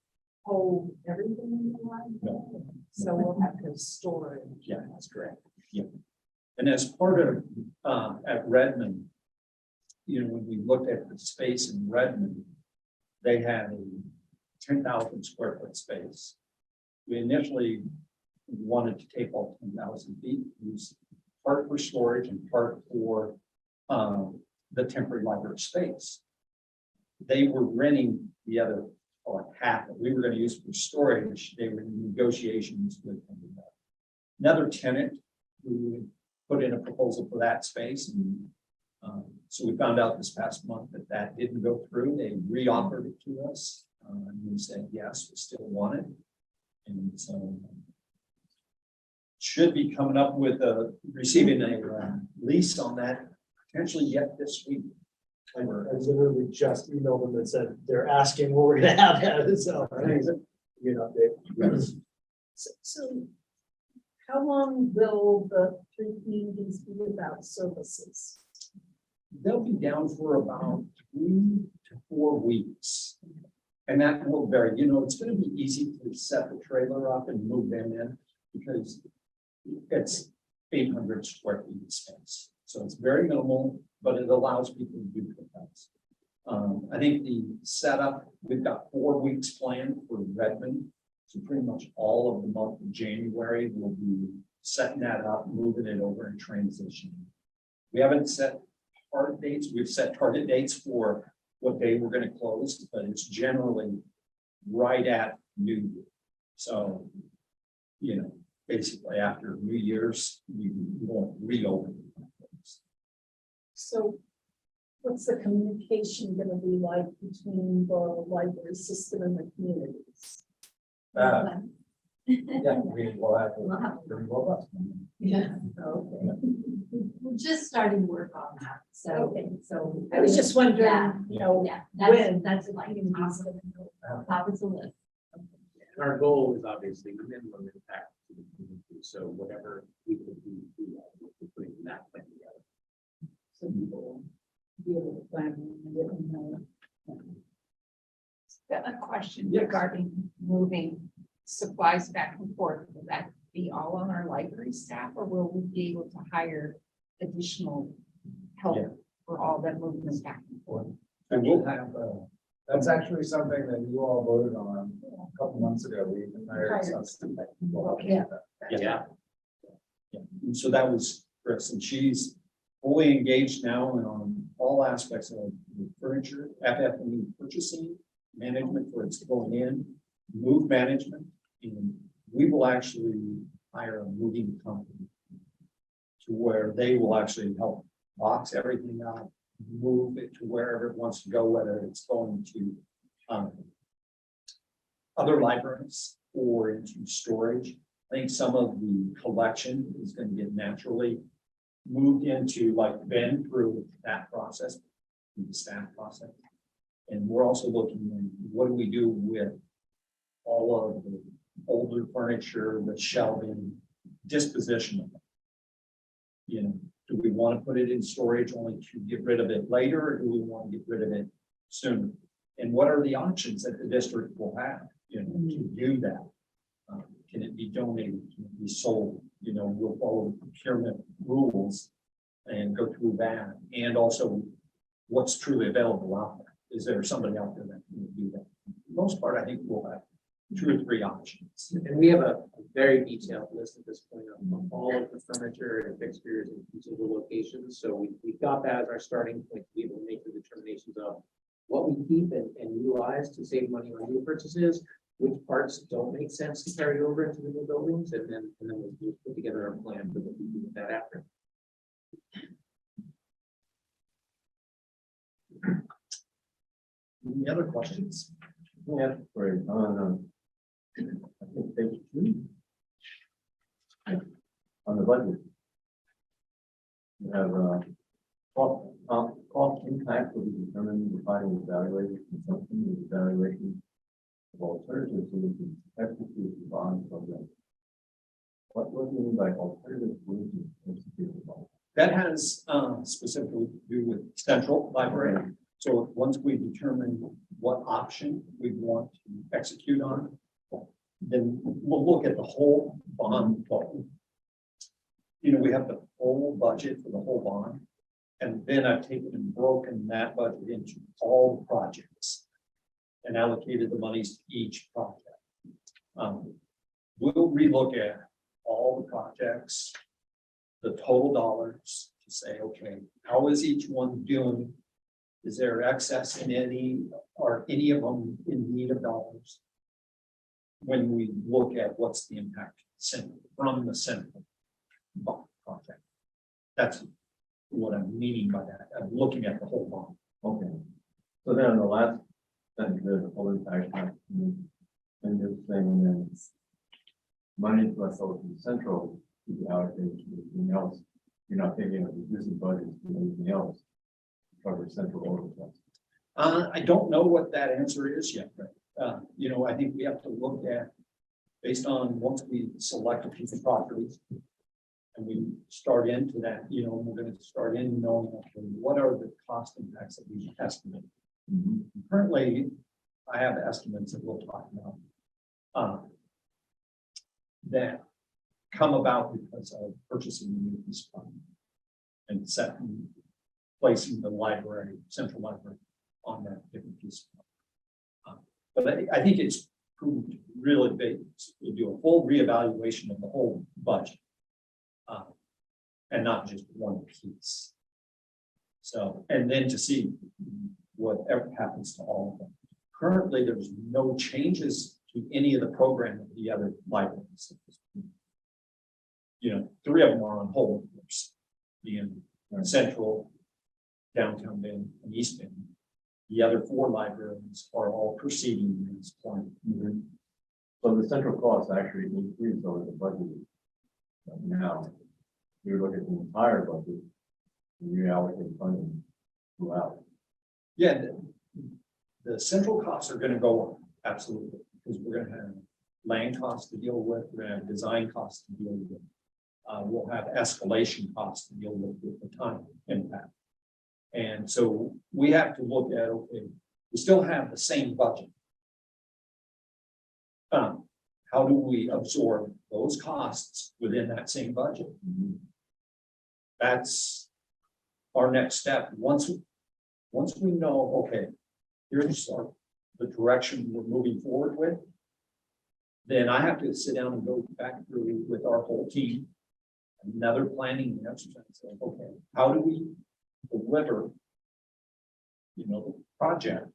hold everything in the line? No. So we'll have to store it. Yeah, that's correct. Yeah. And as part of at Redmond, you know, when we looked at the space in Redmond, they had a 10,000 square foot space. We initially wanted to take all 10,000 feet, use part for storage and part for the temporary library space. They were renting the other half that we were going to use for storage. They were in negotiations with another tenant who put in a proposal for that space. And so we found out this past month that that didn't go through. They re-offered it to us. And we said, yes, we still want it. And so should be coming up with receiving a lease on that potentially yet this week. I literally just emailed them and said, they're asking what we're gonna have that, so. You know, Yes. So how long will the three communities be without services? They'll be down for about 3 to 4 weeks. And that will vary. You know, it's going to be easy to set the trailer up and move them in because it's 800 square feet of space. So it's very minimal, but it allows people to do pickups. I think the setup, we've got 4 weeks planned for Redmond. So pretty much all of the month of January, we'll be setting that up, moving it over and transitioning. We haven't set hard dates. We've set target dates for what day we're going to close, but it's generally right at New Year. So, you know, basically after New Year's, we won't reopen. So what's the communication gonna be like between the library system and the communities? Yeah, we will have pretty robust. Yeah, okay. We're just starting to work on that, so. Okay. So. I was just wondering, Yeah. you know, Yeah, when? that's like top of the list. And our goal is obviously minimum impact to the community, so whatever we could do, we're putting that plan together. So people will be able planning and didn't know. A question regarding moving supplies back and forth. Will that be all on our library staff, or will we be able to hire additional help Yeah. for all that movement back and forth? And we'll have, that's actually something that you all voted on a couple months ago. We even hired some. Yeah. Yeah. And so that was Chris, and she's fully engaged now in on all aspects of the furniture, FF&E purchasing, management for it's going in, move management, and we will actually hire a moving company to where they will actually help box everything up, move it to wherever it wants to go, whether it's going to other libraries or into storage. I think some of the collection is going to get naturally moved into, like, been through that process, through the staff process. And we're also looking at what do we do with all of the older furniture, the shelving, disposition of it. You know, do we want to put it in storage only to get rid of it later, or do we want to get rid of it sooner? And what are the options that the district will have, you know, to do that? Can it be donated? Can it be sold? You know, we'll follow the procurement rules and go through that. And also, what's truly available out there? Is there somebody out there that can do that? For the most part, I think we'll have 2 or 3 options. And we have a very detailed list at this point of all of the furniture and fixtures and consumable locations. So we've got that as our starting point to be able to make the determinations of what we keep and utilize to save money on new purchases, which parts don't make sense to carry over into the new buildings, and then we'll put together a plan for what we do with that after. Any other questions? Yeah, great. I think page 2. On the budget. You have, cost impact will be determined by the evaluated consumption and evaluation of alternative solutions, execute the bond program. What do you mean by alternative solutions? Execute the bond? That has specifically to do with central library. So once we determine what option we want to execute on, then we'll look at the whole bond. You know, we have the whole budget for the whole bond. And then I've taken and broken that budget into all the projects and allocated the monies to each project. We'll relook at all the projects, the total dollars to say, okay, how is each one doing? Is there excess in any, are any of them in need of dollars? When we look at what's the impact from the central bond project. That's what I'm meaning by that. I'm looking at the whole bond. Okay. So then on the last sentence, there's a whole impact. And you're saying that money left over from central to be allocated to anything else. You're not thinking of reducing budgets to anything else. Cover central overflow. I don't know what that answer is yet, but you know, I think we have to look at, based on once we select a piece of property and we start into that, you know, we're going to start in knowing, okay, what are the cost impacts that we estimate. Currently, I have estimates that we'll talk about that come about because of purchasing a new piece of property and placing the library, central library, on that different piece. But I think it's proved really big to do a full reevaluation of the whole budget. And not just one piece. So, and then to see whatever happens to all of them. Currently, there's no changes to any of the program of the other libraries. You know, 3 of them are on hold, of course, being Central, Downtown Bend, and East Bend. The other 4 libraries are all proceeding at this point. So the central costs actually increase over the budget. Now, you look at the entire budget, and you allocate funding throughout. Yeah, the central costs are gonna go up, absolutely, because we're gonna have land costs to deal with, we're gonna have design costs to deal with. We'll have escalation costs to deal with the time impact. And so we have to look at, okay, we still have the same budget. How do we absorb those costs within that same budget? That's our next step. Once we know, okay, here's the direction we're moving forward with, then I have to sit down and go back through with our whole team, another planning exercise. Say, okay, how do we deliver, the project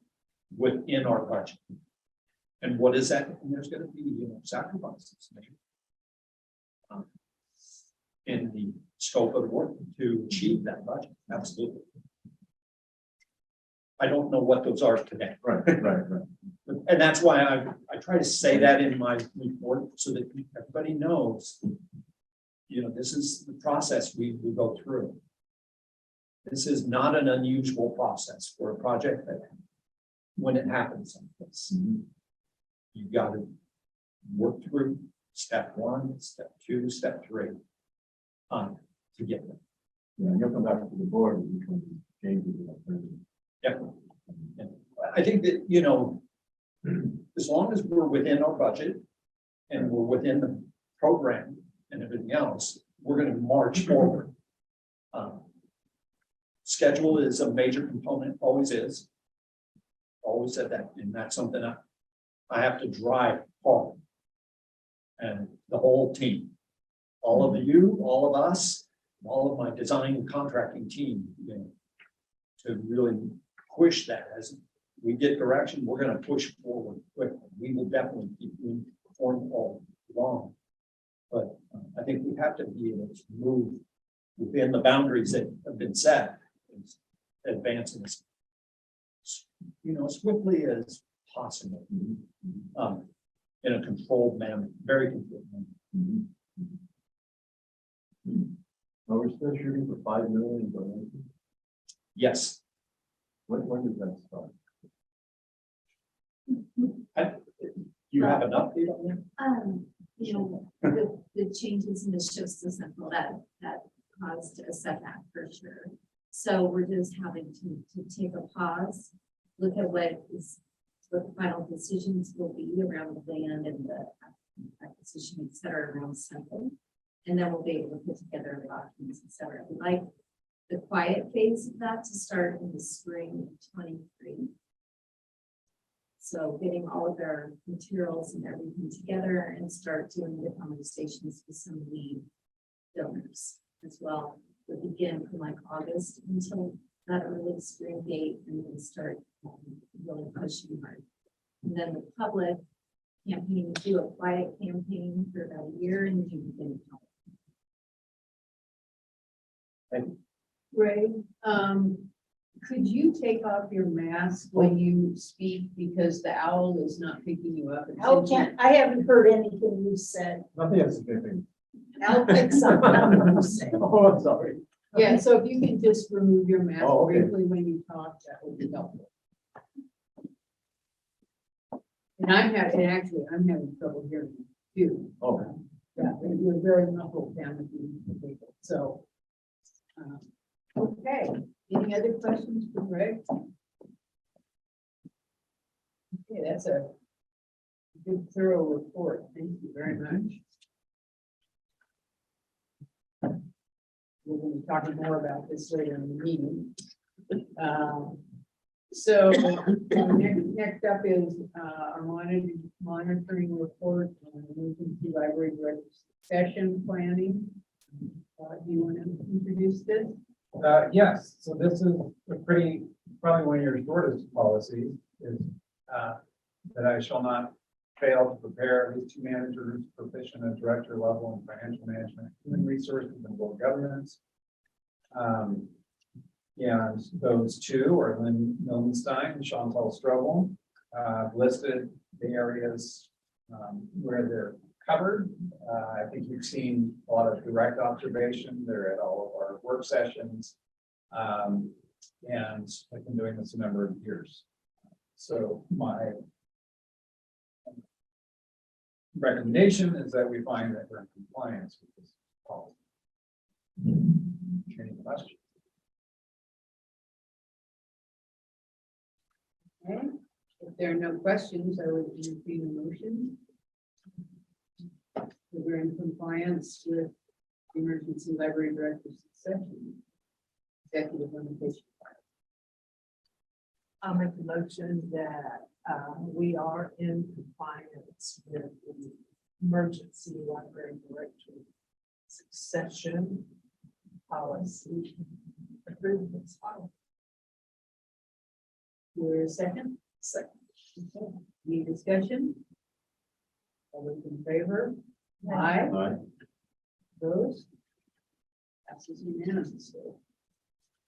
within our budget? And what is that? And there's going to be, sacrifices in the scope of the work to achieve that budget. Absolutely. I don't know what those are today. Right. And that's why I try to say that in my report so that everybody knows, this is the process we go through. This is not an unusual process for a project that when it happens like this, you've got to work through step 1, step 2, step 3 to get there. Yeah, you'll come back to the board and you can change it. Yep. And I think that, as long as we're within our budget and we're within the program and everything else, we're going to march forward. Schedule is a major component, always is. Always said that, and that's something I have to drive hard. And the whole team, all of you, all of us, all of my design and contracting team, to really push that. As we get direction, we're going to push forward quickly. We will definitely keep moving forward all along. But I think we have to be able to move within the boundaries that have been set, advancing as swiftly as possible, in a controlled manner, very controlled manner. Well, we're still shooting for 5 million donations. Yes. When does that start? You have an update on that? The changes in the shifts to central that caused a setback for sure. So we're just having to take a pause, look at what the final decisions will be around the land and the acquisition, et cetera, around central. And then we'll be able to put together documents, et cetera. We'd like the quiet phase of that to start in the spring of 23. So getting all of their materials and everything together and start doing the conversations with some of the donors as well. We'll begin from like August until that early spring date and then start really pushing hard. And then the public campaign, do a quiet campaign for about a year and then you begin. Ray, could you take off your mask when you speak because the owl is not picking you up? Okay, I haven't heard anything you said. Nothing else is good. I'll pick something up you say. Oh, I'm sorry. Yeah, so if you can just remove your mask Oh, okay. briefly when you talk, that would be helpful. And I'm having trouble hearing you too. Oh. Yeah, you're very muffled down at the table, so. Okay, any other questions for Greg? Okay, that's a good thorough report. Thank you very much. We're going to be talking more about this later in the meeting. So next up is our monitoring report on emergency library session planning. Do you want to introduce this? Yes, so this is a probably one of your shortest policies is that I shall not fail to prepare at least 2 managers proficient at director level in financial management, human resources, and board governance. And those 2 are Lynn Mildenstein and Chantal Strobel. Listed the areas where they're covered. I think you've seen a lot of direct observation. They're at all of our work sessions. And I've been doing this a number of years. So my recommendation is that we find that we're in compliance with this policy. Any questions? Okay, if there are no questions, I would entertain a motion. We're in compliance with the emergency library director's succession. Executive limitation. I'll make the motion that we are in compliance with the emergency library directory succession policy. Approved this policy. Your second? Second. Okay. Any discussion? All those in favor? Aye. Aye. Those? Passes unanimously.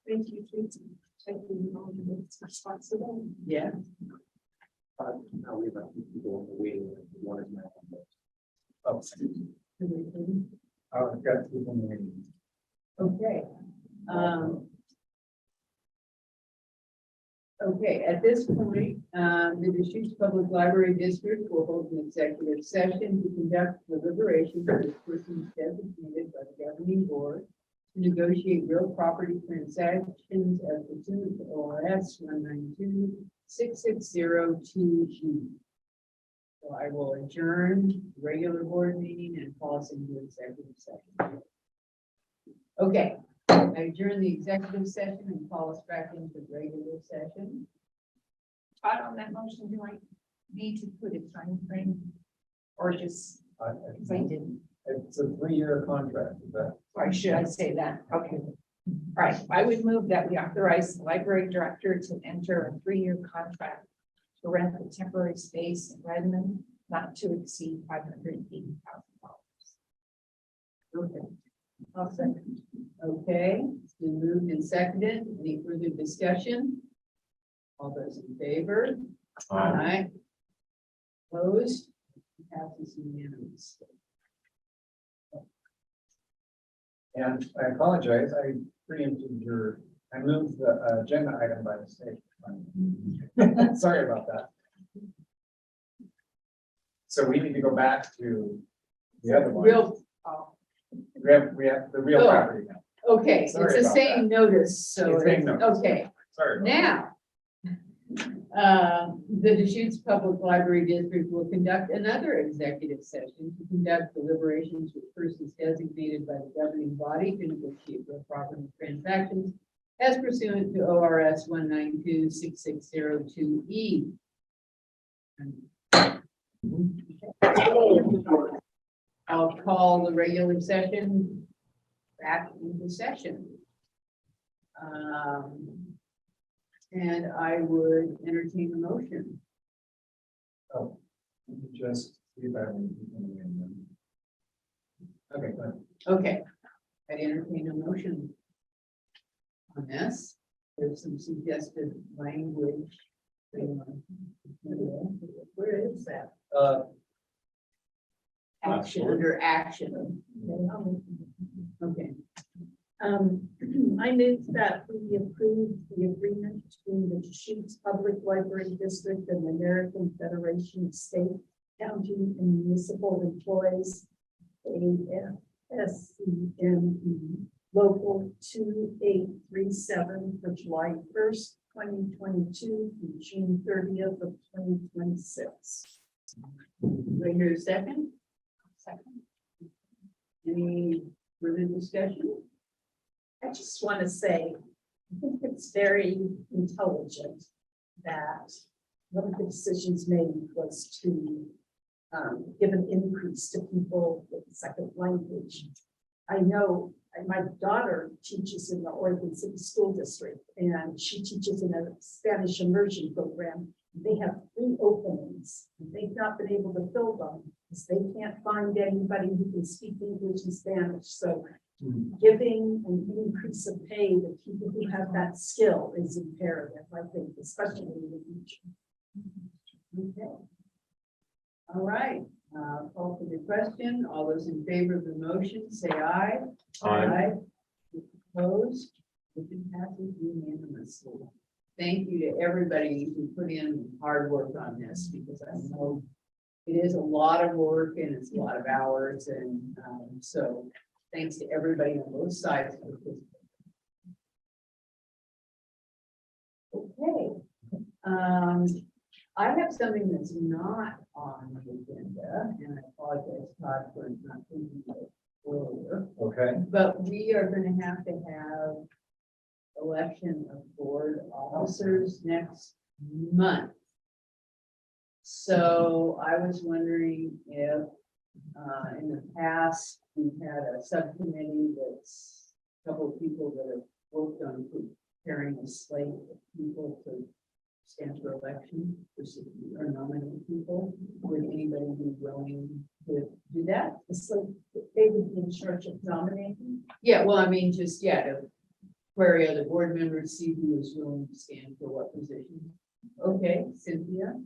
Thank you, Tracy. Taking on this responsibility. Yeah. Now we have people in the waiting. One is now. Oh, I've got people in the meeting. Okay. Okay, at this point, the Deschutes Public Library District will hold an executive session to conduct deliberations with persons designated by the governing board to negotiate real property transactions as pursuant to ORS 192-660-2G. So I will adjourn the regular board meeting and call us into executive session. Okay, I adjourn the executive session and call us back into regular session. Todd, on that motion, do I need to put a time frame? Or just, because I didn't, It's a 3-year contract, is that? or should I say that? Okay. All right, I would move that we authorize the library director to enter a 3-year contract to rent the temporary space in Redmond, not to exceed $580,000. Okay. I'll second. Okay, it's been moved and seconded. Any further discussion? All those in favor? Aye. Opposed? Passes unanimously. And I apologize, I preempted I moved the agenda item by mistake. Sorry about that. So we need to go back to the other one. We have the real Oh. property now. Okay, it's Sorry the about same notice, so, It's same notice. okay, Sorry. about now. The Deschutes Public Library District will conduct another executive session to conduct deliberations with persons designated by the governing body to negotiate real property transactions as pursuant to ORS 192-6602E. I'll call the regular session back into session. And I would entertain a motion. Oh, let me just see if I can. Okay, go ahead. Okay, I'd entertain a motion on this. There's some suggested language. Where is that? Action, under action. Okay, I move that we approve the agreement between the Deschutes Public Library District and the American Federation of State, County, and Municipal Employees, AFSCME, Local 2837 for July 1st, 2022 through June 30th of 2026. do I hear a second? Second. Any further discussion? I just want to say, I think it's very intelligent that one of the decisions made was to give an increase to people with a second language. I know my daughter teaches in the Oregon City School District, and she teaches in a Spanish immersion program. They have 3 openings, and they've not been able to fill them because they can't find anybody who can speak English and Spanish. So giving an increase of pay to people who have that skill is imperative, I think, especially in the future. Okay. All right, call for the question. All those in favor of the motion, say aye. Aye. Opposed? Motion passes unanimously. Thank you to everybody who put in hard work on this, because I know it is a lot of work and it's a lot of hours, and so thanks to everybody on both sides. Okay. I have something that's not on the agenda, and I apologize, Todd, for not thinking of it earlier. Okay, But we are gonna have to have election of board officers next month. So I was wondering if, in the past, we've had a subcommittee that's a couple of people that have worked on preparing a slate of people to stand for election, or nominate people. Would anybody be willing to do that? So they would be in charge of nominating. Yeah, well, I mean, just, yeah, to query other board members, see who is willing to stand for what position. Okay, Cynthia?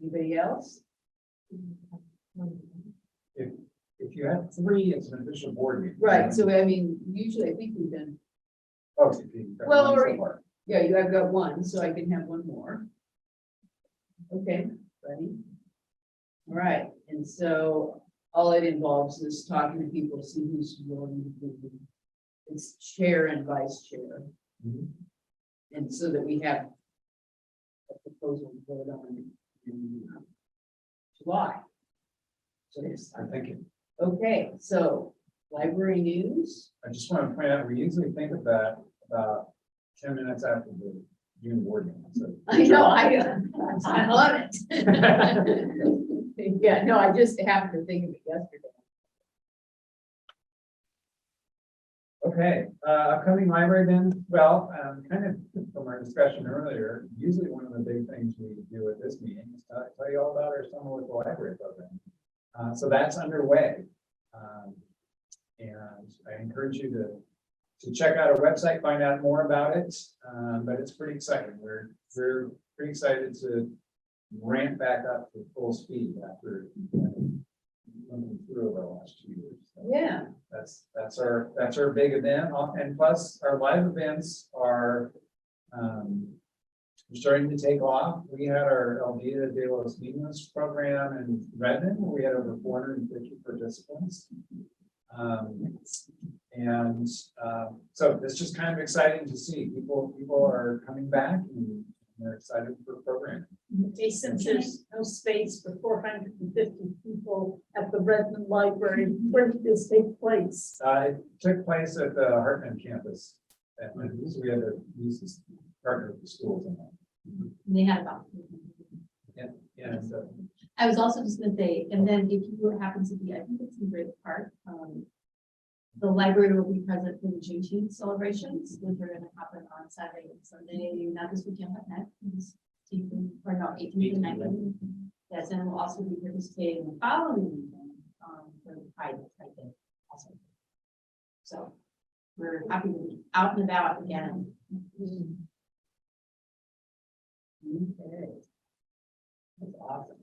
Anybody else? if you have three, it's an official board meeting. Right, so I mean, usually I think we've done, Oh, if you've got Well, one so or- far. yeah, you have got one, so I can have one more. Okay, ready? All right, and so all it involves is talking to people, see who's willing to do. It's chair and vice chair. Mhm. And so that we have a proposal to vote on in July. So there's, I'm thinking, okay, so library news, I just want to point out, we usually think of that about 10 minutes after the June board meeting. So I know, I'm on it. Yeah, no, I just happened to think of it yesterday. Okay, upcoming library then, well, kind of from our discussion earlier, usually one of the big things we do at this meeting is tell you all about our summer with the library program. So that's underway. And I encourage you to check out our website, find out more about it. But it's pretty exciting. We're pretty excited to ramp back up to full speed after coming through over the last 2 years. So Yeah, that's our big event, and plus our live events are starting to take off. We had our El Dia de los Niños program in Redmond, where we had over 450 participants. So it's just kind of exciting to see people are coming back and they're excited for the program. Since there's no space for 450 people at the Redmond Library, where did this take place? It took place at the Hartman campus. And so we had to use this partner with the schools and that. They had about. And I was also just gonna say, and then if you happen to be, I think it's in Great Park, the library will be present for the Juneteenth celebrations, which are gonna happen on Saturday and Sunday, not this weekend, but next. 16th, or no, 18th and 19th. Yes, and we'll also be participating in the following weekend, for the Pride Day also. So we're happy to be out and about again. okay. That's awesome.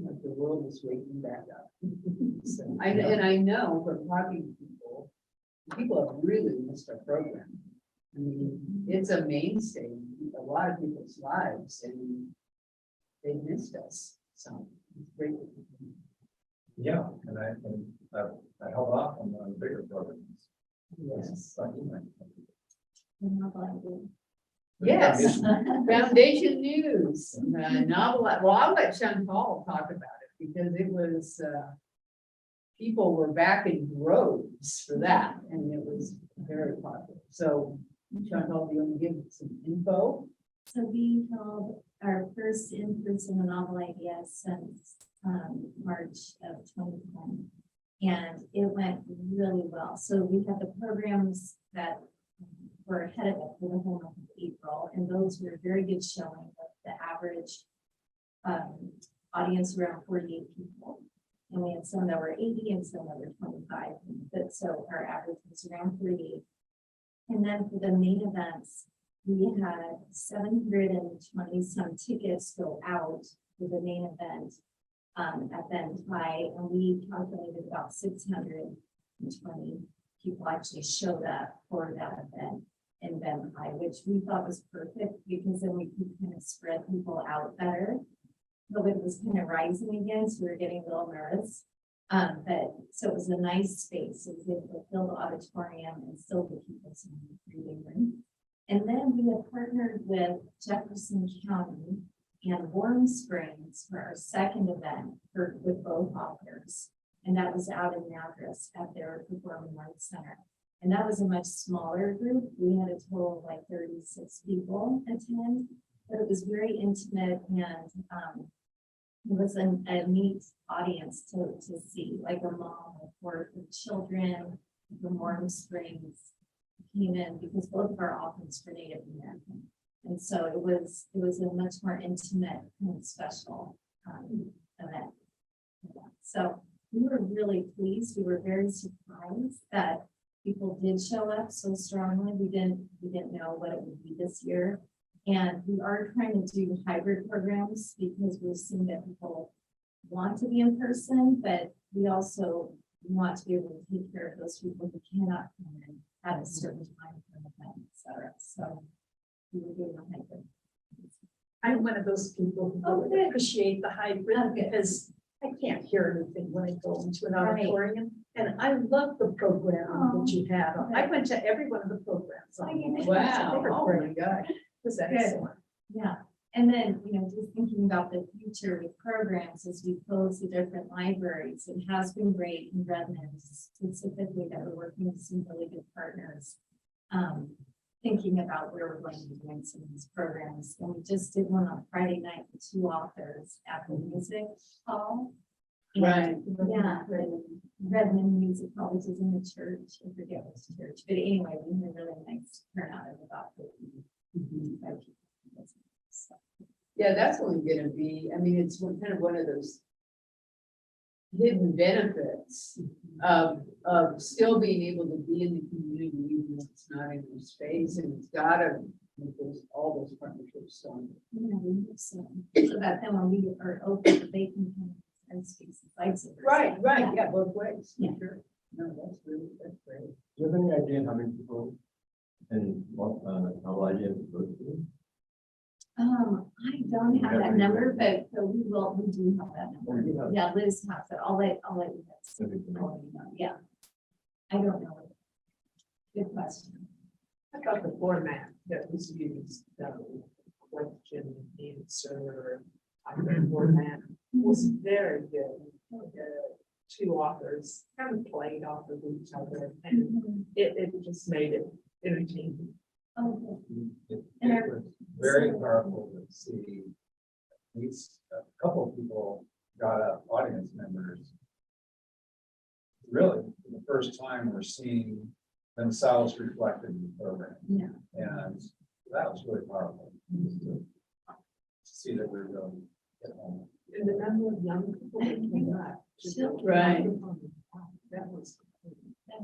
Like the world is waking back up. So, and I know from talking to people have really missed our program. I mean, it's a mainstay in a lot of people's lives and they missed us. So it's great. yeah, and I held off on the bigger programs. Yes. But, you know, Yes. Foundation news, novel, well, I'll let Sean Paul talk about it because it was, people were back in droves for that and it was very popular. So Sean Paul, do you want to give some info? So we held our first in-person novel idea since March of 2020. And it went really well. So we had the programs that were ahead of it for the whole month of April, and those were very good showing of the average audience around 48 people. And we had some that were 80 and some that were 25. But so our average was around 48. And then for the main events, we had 720 some tickets go out for the main event at Ben High, and we calculated about 620 people actually showed up for that event in Ben High, which we thought was perfect because then we could kind of spread people out better. COVID was kind of rising again, so we were getting a little nervous. But so it was a nice space. So we could fill the auditorium and still give people some breathing room. And then we have partnered with Jefferson County and Warm Springs for our second event with both authors. And that was out in Madras at their Performing Arts Center. And that was a much smaller group. We had a total of like 36 people attend, but it was very intimate and it was a neat audience to see, like a mom with children from Warm Springs came in because both of our authors were Native American. And so it was a much more intimate and special event. So we were really pleased. We were very surprised that people did show up so strongly. We didn't know what it would be this year. And we are trying to do hybrid programs because we're seeing that people want to be in person, but we also want to be able to take care of those people who cannot come in at a certain time for an event, et cetera. So we were doing a hybrid. I'm one of those people who Oh, really good. appreciate the hybrid Okay. because I can't hear anything when I go into an Right. auditorium. And I love the program Oh, that you had. I good. went to every one of the programs. Oh, you did? Wow, They were oh great. my God. It was Good. excellent. Yeah, and then, just thinking about the future with programs as we close the different libraries, it has been great in Redmond specifically that we're working with some really good partners. Thinking about where we're going to be doing some of these programs, and we just did one on Friday night with 2 authors at the music hall. And, Right. Yeah, the Redmond Music Hall, which is in the church, I forget which church, but anyway, we had a really nice turnout of about 55 people. So, Yeah, that's only gonna be, I mean, it's kind of one of those hidden benefits of still being able to be in the community, even if it's not in your space, and it's gotta, make all those partnerships, so. yeah, we hope so. So that then when we are open, they can kind of and space sites. Right, yeah, both ways, Yeah. sure. No, that's great. Do you have any idea how many people and what, how idea to go to? I don't have that number, but we do have that Or you number. have- Yeah, Liz has it. I'll let you Specifically. know. Yeah. I don't know. Good question. I thought the format that was used, question, answer, hybrid format was very good. The 2 authors kind of played off of each other and it just made it entertaining. Okay. It And our- was very powerful to see at least a couple of people got up, audience members. Really, for the first time, we're seeing themselves reflected in the program. Yeah. And that was really powerful. Just to see that we're really at home. And the number of young people that came up. Right. That was.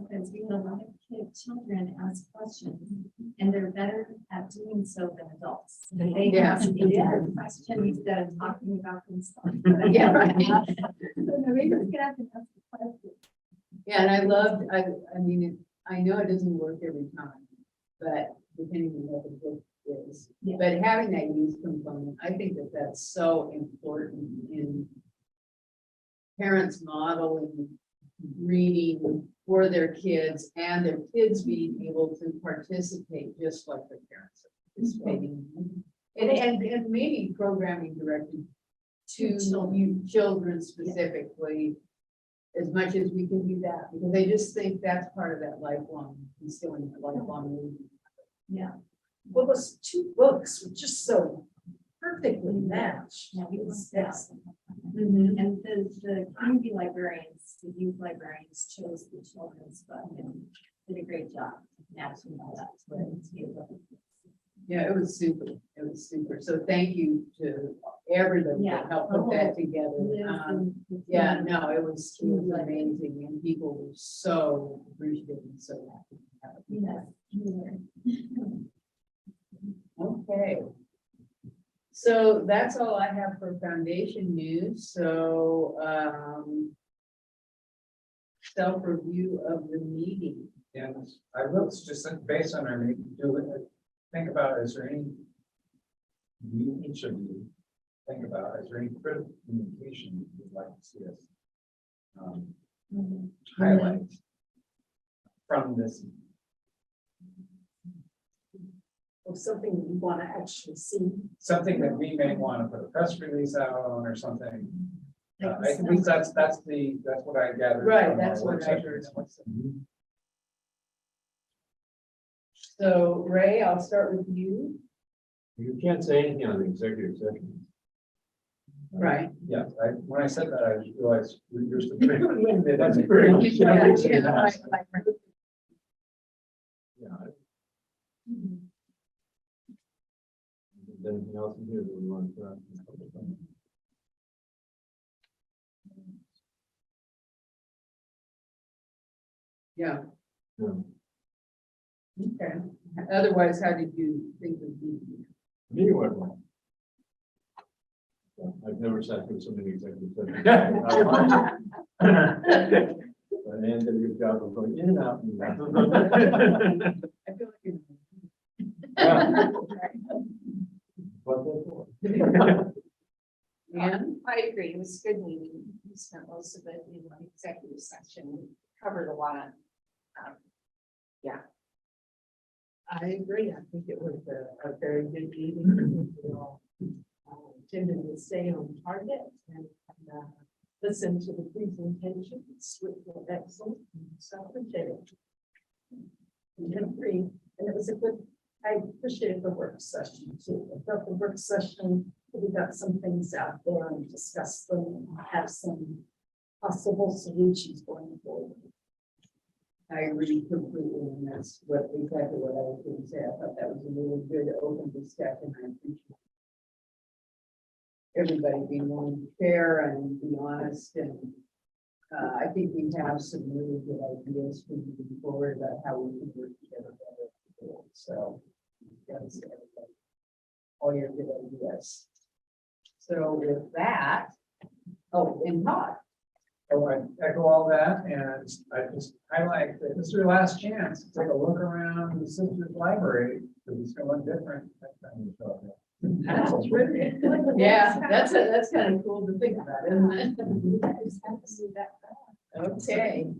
Because we have a lot of children ask questions, and they're better at doing so than adults. They Yeah. have to answer the question instead of talking about themselves. Yeah, right. Maybe we could have to ask the question. Yeah, and I mean, I know it doesn't work every time, but depending on what the book is. Yeah. But having that youth component, I think that that's so important in parents modeling reading for their kids and their kids being able to participate just like their parents are participating. And maybe programming directed to you children specifically, as much as we can do that, because I just think that's part of that lifelong, instilling that lifelong learning. Yeah. Well, those 2 books were just so perfectly matched. Yeah, we It was was that. excellent. And the community librarians, the youth librarians chose the children's book and did a great job matching all that. to what it's made of. Yeah, it was super. It was super. So thank you to everybody Yeah. that helped put that together. Liz and the Yeah, team. no, it was amazing, and people were so appreciative and so happy to have it. Yes, you were. Okay. So that's all I have for foundation news, so, self-review of the meeting. And I will just based on our meeting, think about, is there any, each of you think about, is there any critical communication you'd like to see us highlight from this? Or something that you want to actually see. something that we may want to put a press release out on or something. At least that's what I gathered. Right, from our that's what work I sessions. heard. So Ray, I'll start with you. You can't say anything on the executive session. Right. Yeah, when I said that, I realized you're still pretty limited. That's pretty much. Yeah, right. Yeah. Is there anything else in here that we want to? Yeah, No. okay. Otherwise, how did you think of the? Me, what one? I've never sat through so many executive sessions. But Ann did a good job of going in and out. And out. I feel like you're. Yeah. What that's for. Ann? I agree. It was a good meeting. We spent most of it in the executive session. We covered a lot. I agree. I think it was a very good meeting. We all tended to stay on target and listen to the presentations, which were excellent. So I appreciate it. And I agree. And it was a good, I appreciated the work session too. I thought the work session, we got some things out there and discussed them and have some possible solutions going forward. I agree completely, and that's exactly what I was going to say. I thought that was a really good open discussion. I appreciate everybody being willing to share and be honest, and I think we have some really good ideas for moving forward about how we can work together better. So that's everybody. All your good ideas. So with that, oh, and Todd. So I echo all that, and I just highlight that this is your last chance to take a look around the Cedar Library, because it's going different. That's really, yeah, that's kind of cool to think about, isn't it? Okay.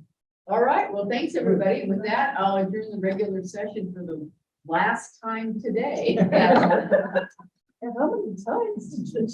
All right, well, thanks, everybody. With that, I'll adjourn the regular session for the last time today. And how many times did you?